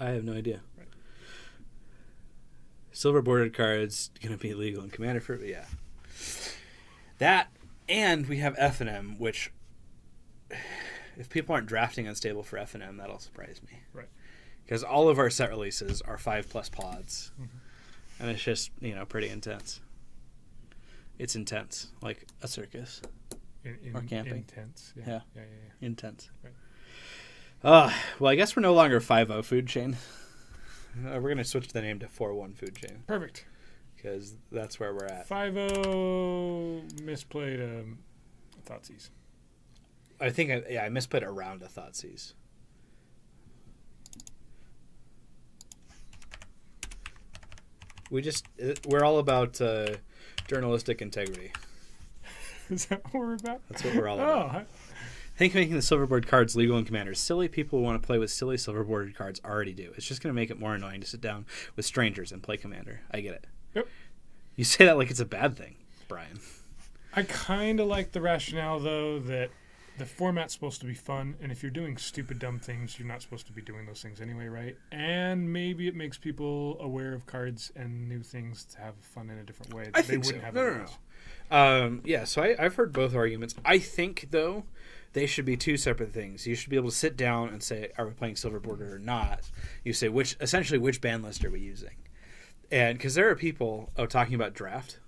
I have no idea. Right. Silver bordered cards going to be legal in Commander for that, and we have F&M, which if people aren't drafting Unstable for F&M, that'll surprise me. Right. Because all of our set releases are 5+ pods, Mm-hmm. and it's just pretty intense. It's intense, like a circus. Or camping. Intense. Yeah. Yeah. Intense. Right. Well, I guess we're no longer 5-0 food chain. We're going to switch the name to 4-1 food chain. Perfect. Because that's where we're at. 5-0 misplayed Thoughtseize. I think I misplayed around a Thoughtseize. We're all about journalistic integrity. Is that what we're about? That's what we're all about. I think making the silverboard cards legal in Commander is silly. People who want to play with silly silverboard cards already do. It's just going to make it more annoying to sit down with strangers and play Commander. I get it. Yep. You say that like it's a bad thing, Brian. I kind of like the rationale, though, that the format's supposed to be fun, and if you're doing stupid, dumb things, you're not supposed to be doing those things anyway, right? And maybe it makes people aware of cards and new things to have fun in a different way that I they think wouldn't so. have No. Yeah, so I've heard both arguments. I think, though, they should be 2 separate things. You should be able to sit down and say, are we playing Silver Border or not? You say, which ban list are we using? And because there are people talking about draft.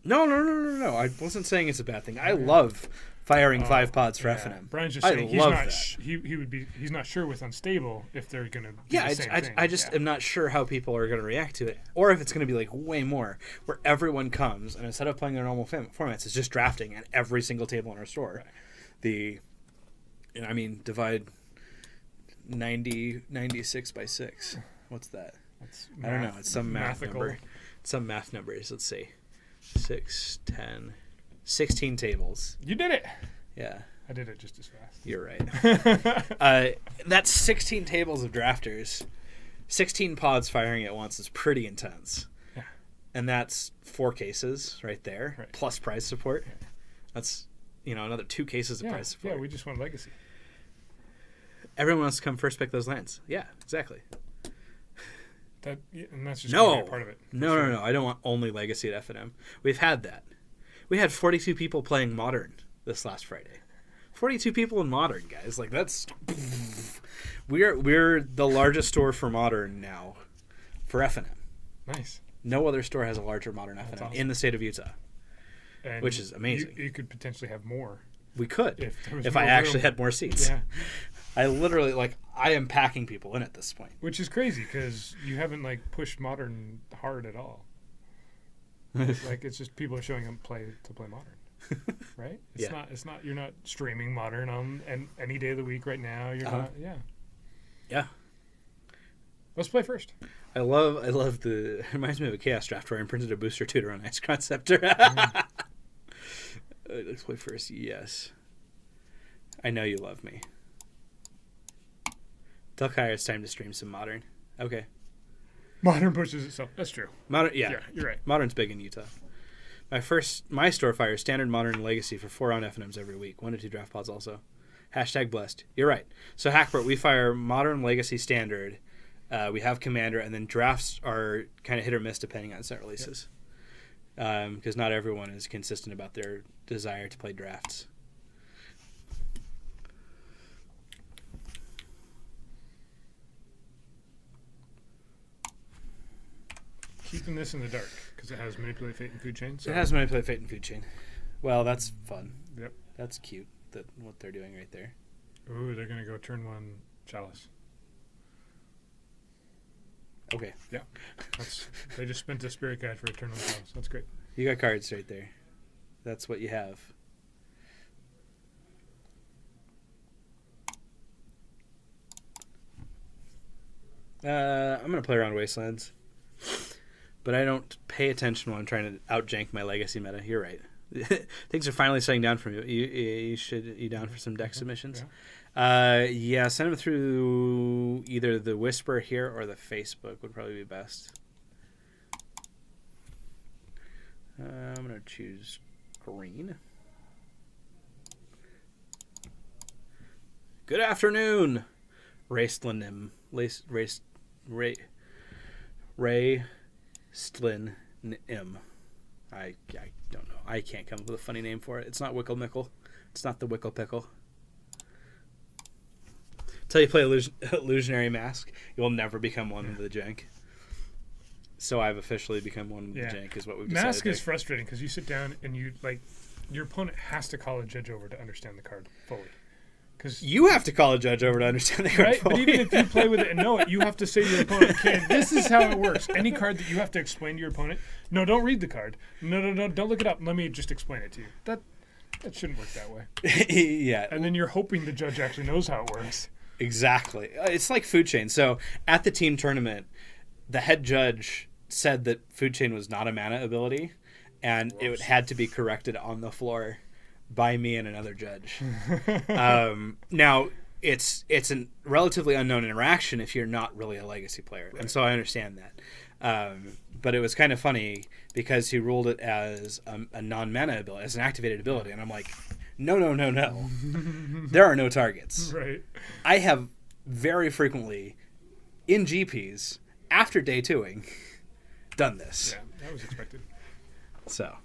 No. I wasn't saying it's a bad thing. I love firing 5 pods for F&M. Brian's just I saying love he's not sure with Unstable if they're going to do the same thing. I just am not sure how people are going to react to it, or if it's going to be like way more, where everyone comes and instead of playing their normal formats, it's just drafting at every single table in our store. Right. Divide 96 by 6. What's that? I don't know. It's some math number. Some math numbers. Let's see. 6, 10, 16 tables. You did it. Yeah. I did it just as fast. You're right. That's 16 tables of drafters. 16 pods firing at once is pretty intense. Yeah. And that's 4 cases right there, right. plus prize support. Yeah. That's, another 2 cases of prize support. Yeah, we just won Legacy. Everyone wants to come first pick those lands. Yeah, exactly. And that's just gonna be a part of it. No. I don't want only Legacy at F&M. We've had that. We had 42 people playing Modern this last Friday. 42 people in Modern, guys. Like, that's... We're the largest store for Modern now for F&M. Nice. No other store has a larger Modern F&M in the state of Utah, and which is amazing. You could potentially have more. We could if I more actually room. had more seats. Yeah. I literally, I am packing people in at this point. Which is crazy because you haven't, pushed Modern hard at all. It's just people are showing up to play Modern. Right? It's not you're not streaming Modern on any day of the week right now. You're not. Yeah. Let's play first. I love it reminds me of a Chaos Draft where I printed a booster tutor on Ice Conceptor. Let's play first. Yes. I know you love me. Tell Kaya it's time to stream some Modern. Okay. Modern pushes itself. That's true. Modern, yeah, you're right. Modern's big in Utah. My store fires standard, Modern, and Legacy for 4 round F&Ms every week. 1 to 2 draft pods also. #blessed. You're right. So Hackbert, we fire Modern, Legacy, Standard. We have Commander, and then drafts are kind of hit or miss depending on set releases. Because not everyone is consistent about their desire to play drafts. Keeping this in the dark because it has Manipulate Fate and Food Chain. So. It has Manipulate Fate and Food Chain. Well, that's fun. Yep. That's cute, what they're doing right there. Ooh, they're going to go turn 1 Chalice. Okay. Yeah. They just spent a Spirit Guide for a turn 1 Chalice. That's great. You got cards right there. That's what you have. I'm going to play around Wastelands. but I don't pay attention when I'm trying to out-jank my legacy meta. You're right. Things are finally slowing down from you. You down for some deck submissions? Yeah, send them through either the Whisper here or the Facebook would probably be best. I'm going to choose green. Good afternoon, Ray Stlin. Ray Stlin M. I don't know. I can't come up with a funny name for it. It's not Wickle Mickle. It's not the Wickle Pickle. Until you play Illusionary Mask, you will never become one with the jank. So I've officially become one with the jank, is what we've decided. Mask is frustrating because you sit down and you your opponent has to call a judge over to understand the card fully. Because you have to call a judge over to understand the card, right? Fully. But even if you play with it and know it, you have to say to your opponent, "Okay, this is how it works." Any card that you have to explain to your opponent, no, don't read the card. No, don't look it up. Let me just explain it to you. That shouldn't work that way. Yeah. And then you're hoping the judge actually knows how it works. Exactly. It's like Food Chain. So at the team tournament, the head judge said that Food Chain was not a mana ability, and it had to be corrected on the floor by me and another judge. Now, it's a relatively unknown interaction if you're not really a Legacy player, and so I understand that. But it was kind of funny because he ruled it as a non-mana ability, as an activated ability, and I'm like, no. There are no targets. Right. I have very frequently, in GPs, after day 2ing, done this. Yeah, that was expected. So.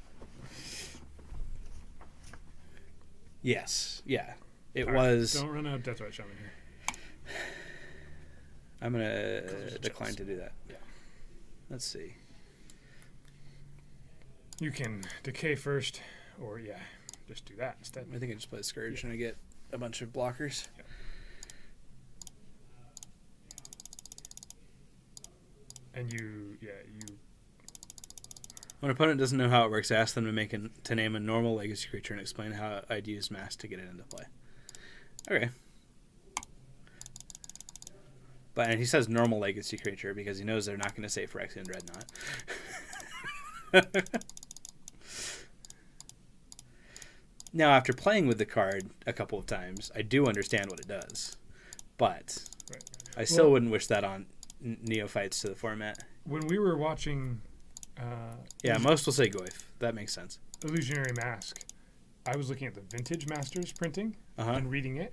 Yes. Yeah. It All was. Right. Don't run out of Death Right Shaman here. I'm going to decline to do that. Yeah. Let's see. You can decay first, or just do that instead. I think I just play Scourge and I get a bunch of blockers. Yeah. And When an opponent doesn't know how it works, ask them to name a normal Legacy creature and explain how I'd use Mask to get it into play. Okay. And he says normal Legacy creature because he knows they're not going to say Phyrexian Dreadnought. Now, after playing with the card a couple of times, I do understand what it does. But I still wouldn't wish that on neophytes to the format. When we were watching... most will say Goyf. That makes sense. Illusionary Mask. I was looking at the Vintage Masters printing and reading it,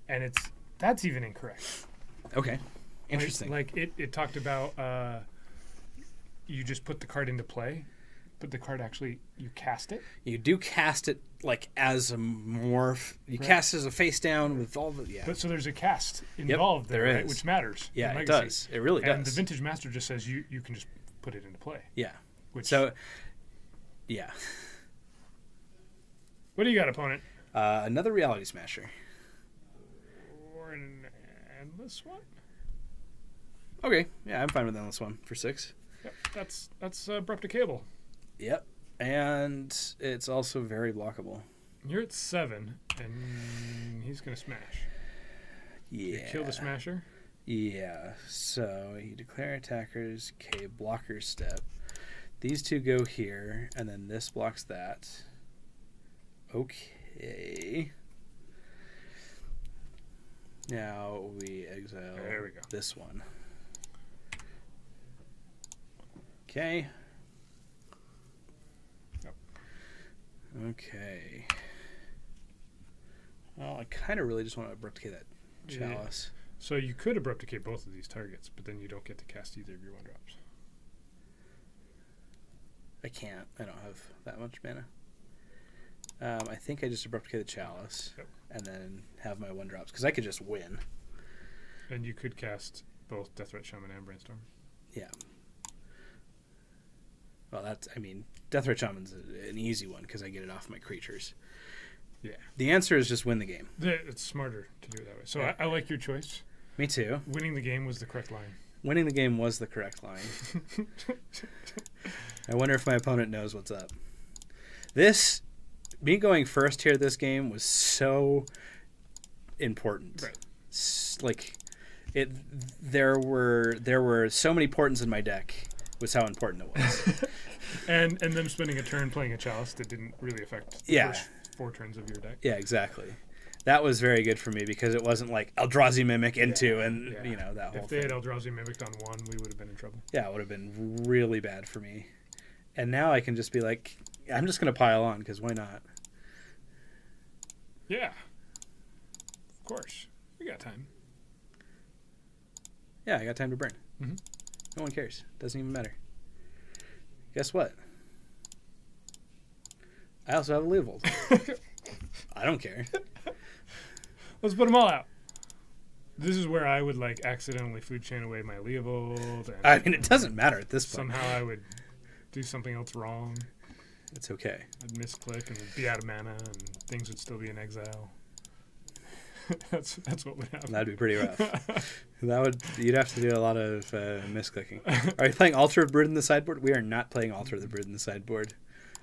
and that's even incorrect. Okay, interesting. Like it talked about you just put the card into play, but the card actually you cast it. You do cast it like as a morph. You cast it as a face down with all the But so there's a cast involved there, right? Which matters. Yeah, it does. It really does. And the Vintage Master just says you can just put it into play. Yeah. Yeah. What do you got, opponent? Another Reality Smasher. Or an Endless one? Okay. Yeah, I'm fine with Endless one for 6. Yep, that's Abrupt Decayable. Yep. And it's also very blockable. You're at 7, and he's going to smash. Yeah. You kill the Smasher? Yeah. So you declare attackers K blocker step. These two go here, and then this blocks that. Okay. Now we exile this one. Okay. Yep. Okay. Well, I kind of really just want to abrupt decay that Chalice. Yeah. So you could abrupt decay both of these targets, but then you don't get to cast either of your 1-drops. I can't. I don't have that much mana. I think I just abrupt decay the Chalice and then have my 1-drops because I could just win. And you could cast both Deathrat Shaman and Brainstorm. Yeah. Well, Deathrat Shaman's an easy one because I get it off my creatures. Yeah. The answer is just win the game. It's smarter to do it that way. So I like your choice. Me too. Winning the game was the correct line. Winning the game was the correct line. I wonder if my opponent knows what's up. Me going first here this game was so important. Right. There were so many portents in my deck was how important it was. and them spending a turn playing a Chalice that didn't really affect the first 4 turns of your deck. Yeah, exactly. That was very good for me because it wasn't like Eldrazi Mimic into you know, that whole If they thing. had Eldrazi mimicked on 1, we would have been in trouble. Yeah, it would have been really bad for me. And now I can just be like, I'm just going to pile on because why not? Yeah. Of course. We got time. Yeah, I got time to burn. Mm-hmm. No one cares. Doesn't even matter. Guess what? I also have a Leovold. I don't care. Let's put them all out. This is where I would like accidentally food chain away my Leovold. And I mean, it doesn't matter at this point. somehow I would do something else wrong. It's okay. I'd misclick and be out of mana, and things would still be in exile. That's what would happen. That'd be pretty rough. You'd have to do a lot of misclicking. Are you playing Altar of Brood in the sideboard? We are not playing Altar of the Brood in the sideboard.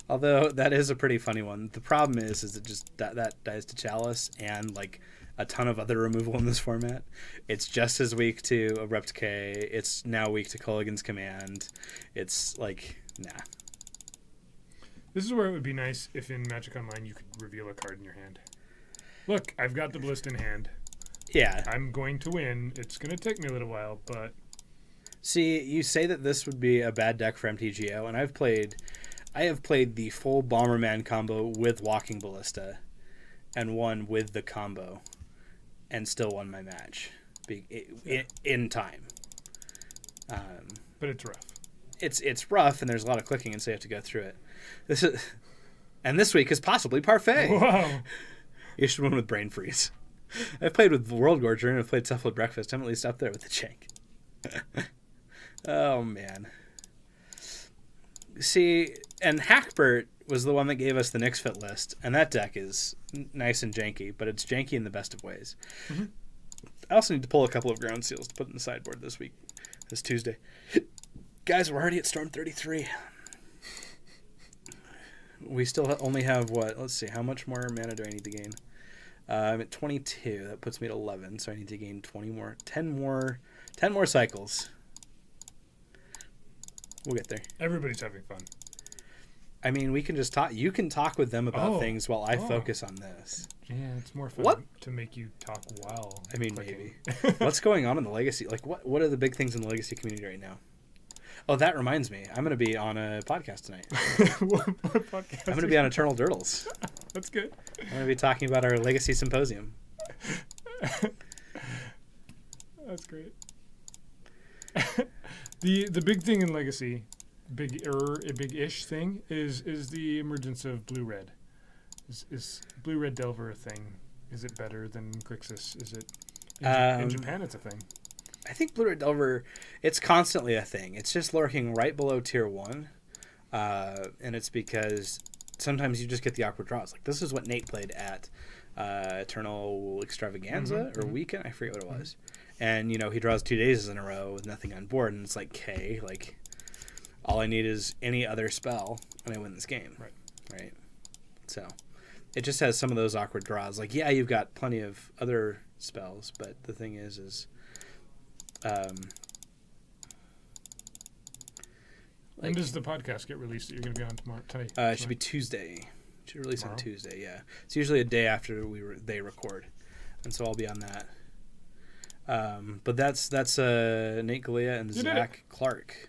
Although that is a pretty funny one. The problem is it just that dies to Chalice and like a ton of other removal in this format. It's just as weak to Abrupt K. It's now weak to Culligan's Command. It's like, nah. This is where it would be nice if in Magic Online you could reveal a card in your hand. Look, I've got the Ballista in hand. Yeah. I'm going to win. It's going to take me a little while, but... See, you say that this would be a bad deck for MTGO, and I have played the full Bomberman combo with Walking Ballista and won with the combo and still won my match in time. But it's rough. It's rough, and there's a lot of clicking, and so you have to go through it. This week is possibly Parfait. Wow. You should win with Brain Freeze. I've played with World Gorger and I've played stuff with Breakfast. I'm at least up there with the Shank. Oh, man. See, and Hackbert was the one that gave us the Nyx Fit list, and that deck is nice and janky, but it's janky in the best of ways. Mm-hmm. I also need to pull a couple of Ground Seals to put in the sideboard this week, this Tuesday. Guys, we're already at Storm 33. We still only have what? Let's see. How much more mana do I need to gain? I'm at 22. That puts me at 11. So I need to gain 10 more cycles. We'll get there. Everybody's having fun. I mean, we can just talk. You can talk with them about things while I focus on this. Yeah, it's more fun to make you talk while. I mean, clicking. maybe. What's going on in the Legacy? Like, what are the big things in the Legacy community right now? Oh, that reminds me. I'm going to be on a podcast tonight. What podcast? I'm going to be on Eternal Durdles. That's good. I'm going to be talking about our Legacy Symposium. That's great. The big thing in Legacy, big-ish thing, is the emergence of blue-red. Is blue-red Delver a thing? Is it better than Grixis? Is it in Japan? It's a thing. I think Blue Red Delver, it's constantly a thing. It's just lurking right below tier 1. And it's because sometimes you just get the awkward draws. Like, this is what Nate played at Eternal Extravaganza or Weekend. I forget what it was. And, you know, he draws 2 days in a row with nothing on board. And it's like, okay, like, all I need is any other spell, and I win this game. Right? So, it just has some of those awkward draws. Like, yeah, you've got plenty of other spells, but the thing is when does the podcast get released that you're going to be on tomorrow? Tonight? It should be Tuesday. It should release on Tuesday, yeah. It's usually a day after they record. And so I'll be on that. But that's Nate Galea and Zach Clark.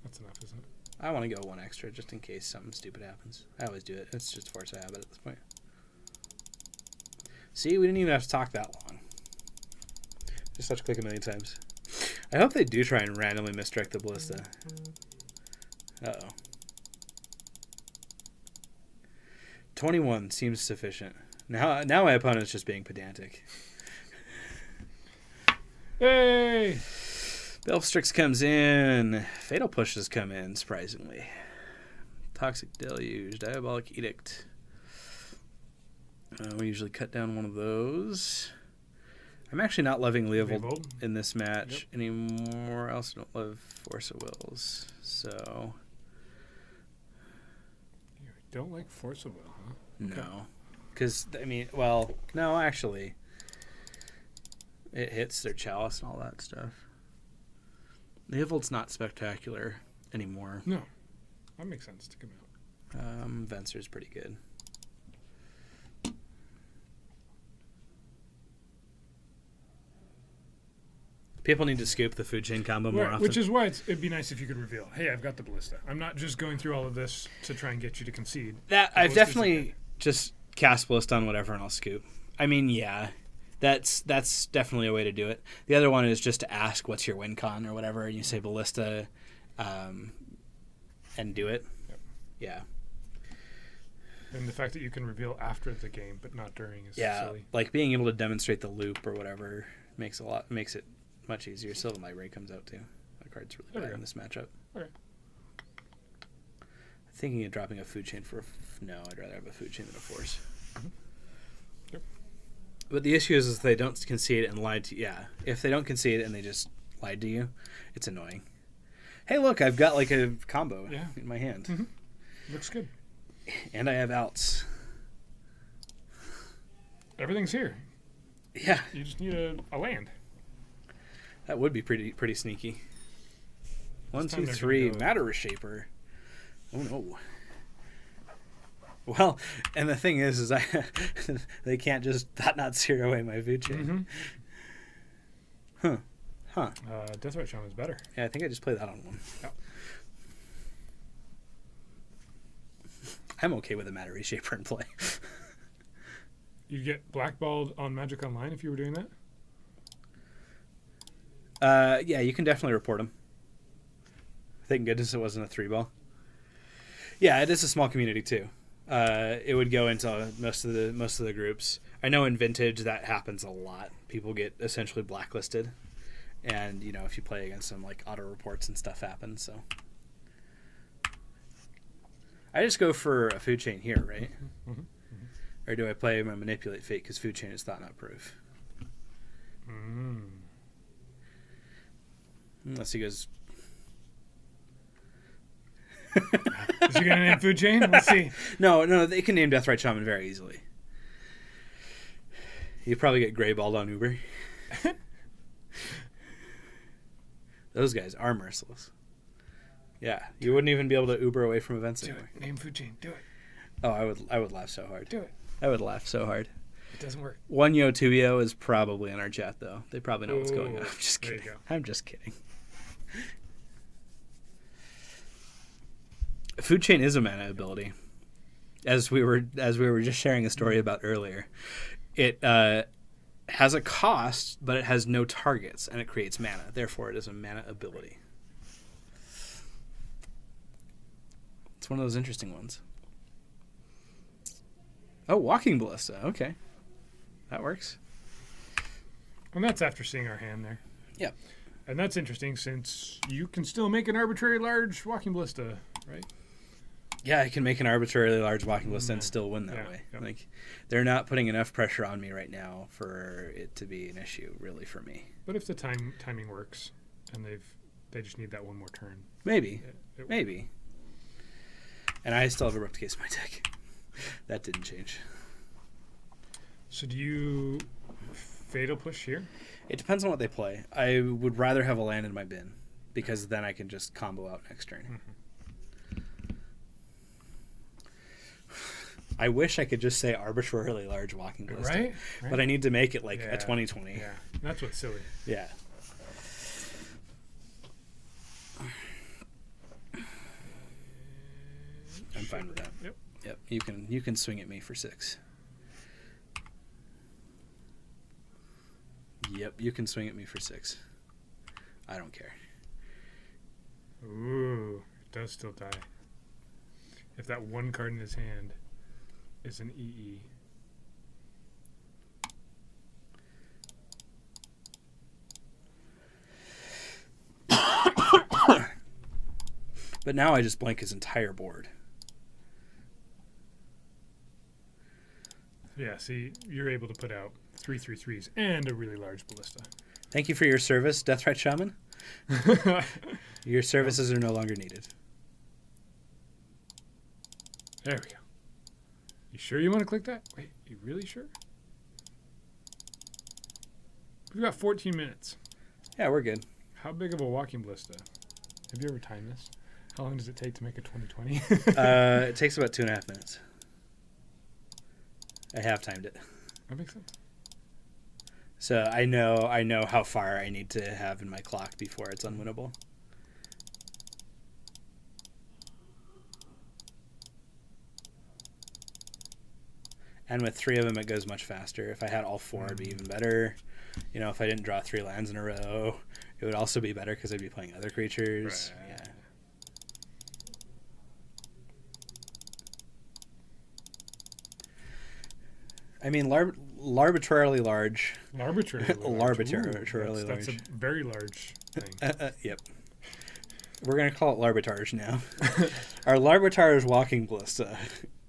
That's enough, isn't it? I want to go one extra just in case something stupid happens. I always do it. It's just force of habit at this point. See, we didn't even have to talk that long. Just have to click a million times. I hope they do try and randomly misdirect the Ballista. Uh-oh. 21 seems sufficient. Now my opponent's just being pedantic. Hey! Belfstrix comes in. Fatal Pushes come in, surprisingly. Toxic Deluge. Diabolic Edict. We usually cut down one of those. I'm actually not loving Leovold in this match anymore. I also don't love Force of Wills. So... You don't like Force of Will, huh? No. Because, I mean, well, no, actually. It hits their Chalice and all that stuff. Leovold's not spectacular. anymore. No, that makes sense to come out. Venser's pretty good. People need to scoop the food chain combo more often. Which is why it'd be nice if you could reveal, hey, I've got the ballista. I'm not just going through all of this to try and get you to concede. That I've definitely just cast ballista on whatever and I'll scoop. I mean, yeah, that's definitely a way to do it. The other one is just to ask what's your win con or whatever, and you say ballista, and do it. Yep. Yeah. And the fact that you can reveal after the game but not during is silly. Like being able to demonstrate the loop or whatever makes it much easier. Sylvan Library comes out too. That card's really bad in this matchup. Okay. Thinking of dropping a food chain for no, I'd rather have a food chain than a force. Mm-hmm. Yep. But the issue is they don't concede and lie to you. Yeah, if they don't concede and they just lied to you, it's annoying. Hey, look, I've got like a combo in my hand. Mm-hmm. Looks good. And I have outs. Everything's here. Yeah. You just need a land. That would be pretty sneaky. 1, 2, 3, Matter Reshaper. Oh no. Well, and the thing is they can't just not zero away my food chain. Mm-hmm. Huh. Deathrite Shaman is better. Yeah, I think I just played that on one. Yep. I'm okay with a Matter Reshaper in play. You'd get blackballed on Magic Online if you were doing that? Yeah, you can definitely report them. Thank goodness it wasn't a 3-ball. Yeah, it is a small community too. It would go into most of the groups. I know in Vintage that happens a lot. People get essentially blacklisted, and if you play against them, like auto reports and stuff happen. So I just go for a food chain here, right? Mm-hmm. Mm-hmm. Or do I play my Manipulate Fate because food chain is thought not proof? Unless he goes. Is he going to name food chain? Let's see. No, they can name Deathrite Shaman very easily. You probably get grayballed on Uber. Those guys are merciless. Yeah, you wouldn't even be able to Uber away from events anymore. Do it. Name food chain. Do it. Oh, I would laugh so hard. Do it. I would laugh so hard. It doesn't work. 1Yo 2Yo is probably in our chat though. They probably know what's going on. I'm just kidding. There you go. I'm just kidding. Food chain is a mana ability, as we were just sharing a story about earlier. It has a cost, but it has no targets, and it creates mana. Therefore, it is a mana ability. It's one of those interesting ones. Oh, Walking Ballista. Okay, that works. And that's after seeing our hand there. Yep. And that's interesting since you can still make an arbitrary large Walking Ballista, right? Yeah, I can make an arbitrarily large Walking Ballista and still win that way. Yep. Like, they're not putting enough pressure on me right now for it to be an issue, really, for me. But if the timing works, and they just need that one more turn, maybe. And I still have a ripped case in my deck. That didn't change. So do you Fatal Push here? It depends on what they play. I would rather have a land in my bin because then I can just combo out next turn. Mm-hmm. I wish I could just say arbitrarily large Walking Ballista. Right? But I need to make it like a 20/20. Yeah, that's what's silly. Yeah. I'm fine with that. Yep. You can swing at me for 6. Yep, you can swing at me for 6. I don't care. Ooh, it does still die. If that one card in his hand is an EE. But now I just blank his entire board. Yeah, see, you're able to put out 3/3/3s and a really large ballista. Thank you for your service, Deathrite Shaman. Your services are no longer needed. There we go. You sure you want to click that? Wait, you really sure? We've got 14 minutes. Yeah, we're good. How big of a Walking Ballista? Have you ever timed this? How long does it take to make a 2020? It takes about 2.5 minutes. I have timed it. That makes sense. So I know how far I need to have in my clock before it's unwinnable. And with 3 of them, it goes much faster. If I had all 4, it'd be even better. You know, if I didn't draw 3 lands in a row, it would also be better because I'd be playing other creatures. Right. Yeah. I mean, arbitrarily large. Arbitrarily large. That's a very large thing. Yep. We're going to call it Larbitarge now. Our Larbitarge Walking Ballista.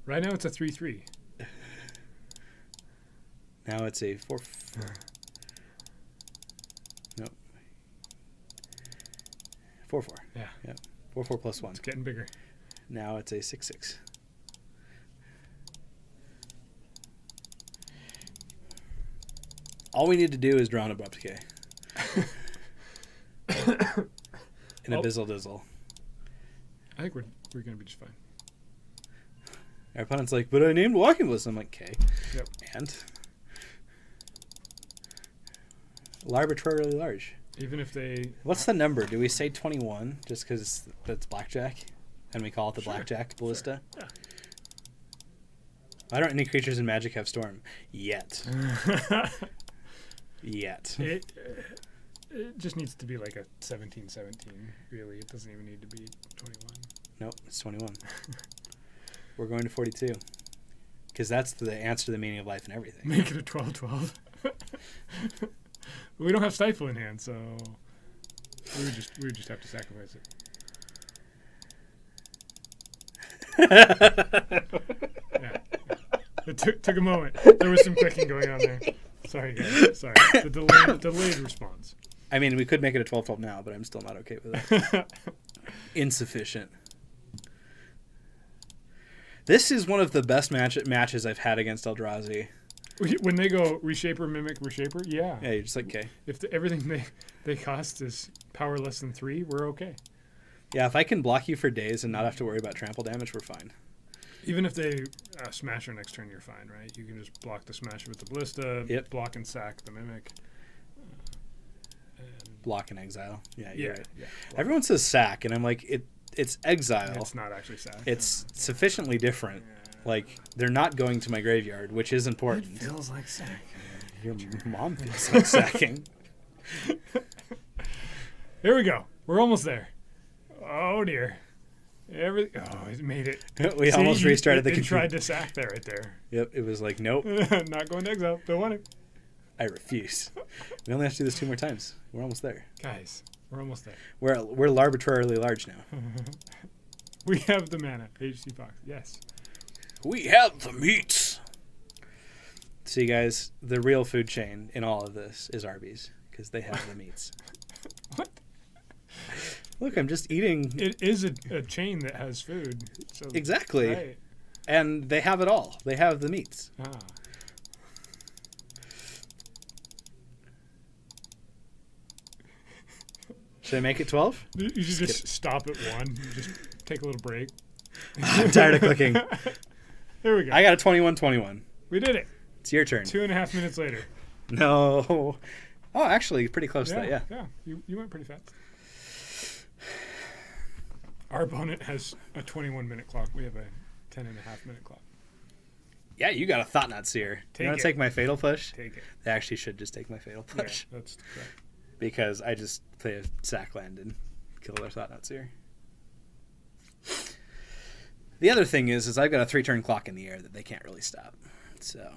Right now it's a 3/3. Now it's a 4. Nope. 4/4. Yeah. Yep. 4/4 plus 1. It's getting bigger. Now it's a 6/6. All we need to do is draw an Abrupt Decay. An Abyssal Dizzle. I think we're going to be just fine. Our opponent's like, but I named Walking Ballista. I'm like, okay. Yep. And? Arbitrarily large. Even if they... What's the number? Do we say 21 just because that's blackjack? And we call it the Sure. blackjack ballista? Sure. Yeah. Why don't any creatures in Magic have Storm? Yet. Yet. It just needs to be like a 17-17, really. It doesn't even need to be 21. Nope, it's 21. We're going to 42. Because that's the answer to the meaning of life and everything. Make it a 12-12. We don't have Stifle in hand, so we would just have to sacrifice it. Yeah. It took a moment. There was some clicking going on there. Sorry, guys. Sorry. The delayed response. I mean, we could make it a 12-12 now, but I'm still not okay with it. Insufficient. This is one of the best matches I've had against Eldrazi. When they go Reshaper, Mimic, Reshaper, yeah. Yeah, you're just like, okay. If everything they cost is power less than 3, we're okay. Yeah, if I can block you for days and not have to worry about trample damage, we're fine. Even if they Smasher next turn, you're fine, right? You can just block the Smasher with the Ballista, yep. Block and sack the Mimic. Block and exile. Yeah, you're right. Yeah, everyone says sack, and I'm like, it's exile. It's not actually sack. It's sufficiently different. Yeah. Like, they're not going to my graveyard, which is important. It feels like sack. Your mom feels like sacking. Here we go. We're almost there. Oh, dear. It made it. We almost restarted the computer. Tried to sack there, right there. Yep, it was like, nope. Not going to exile. Don't want it. I refuse. We only have to do this 2 more times. We're almost there. Guys, we're almost there. We're arbitrarily large now. We have the mana. HC Fox. Yes. We have the meats. See, guys, the real food chain in all of this is Arby's, because they have the meats. What? Look, I'm just eating. It is a chain that has food. So exactly. Right. And they have it all. They have the meats. Ah. Should I make it 12? You should just stop at 1. Just take a little break. I'm tired of clicking. Here we go. I got a 21-21. We did it. It's your turn. 2.5 minutes later. No. Oh, actually, pretty close to that, yeah. Yeah, you went pretty fast. Our opponent has a 21-minute clock. We have a 10.5-minute clock. Yeah, you got a Thought Knot Seer. You want to take my Fatal Push? Take it. They actually should just take my Fatal Push. Yeah, that's correct. Because I just play a sack land and kill their Thought Knot Seer. The other thing is I've got a 3-turn clock in the air that they can't really stop. So,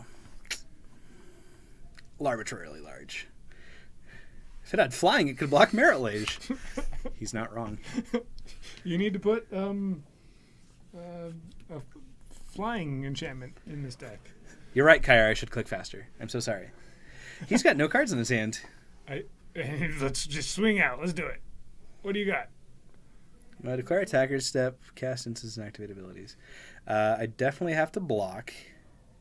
arbitrarily large. If it had flying, it could block Merit Lage. He's not wrong. You need to put a flying enchantment in this deck. You're right, Kyra. I should click faster. I'm so sorry. He's got no cards in his hand. Let's just swing out. Let's do it. What do you got? Declare attacker's step, cast instances, and activate abilities. I definitely have to block,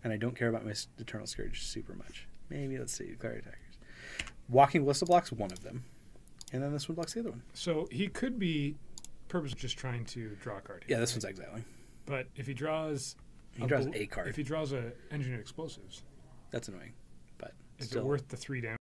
and I don't care about my Eternal Scourge super much. Maybe, let's see, declare attackers. Walking Ballista blocks one of them, and then this one blocks the other one. So he could be purpose of just trying to draw a card. Yeah, this one's exiling. But if he draws... He draws a card. If he draws a engineered explosives... That's annoying. But is still. it worth the 3 damage?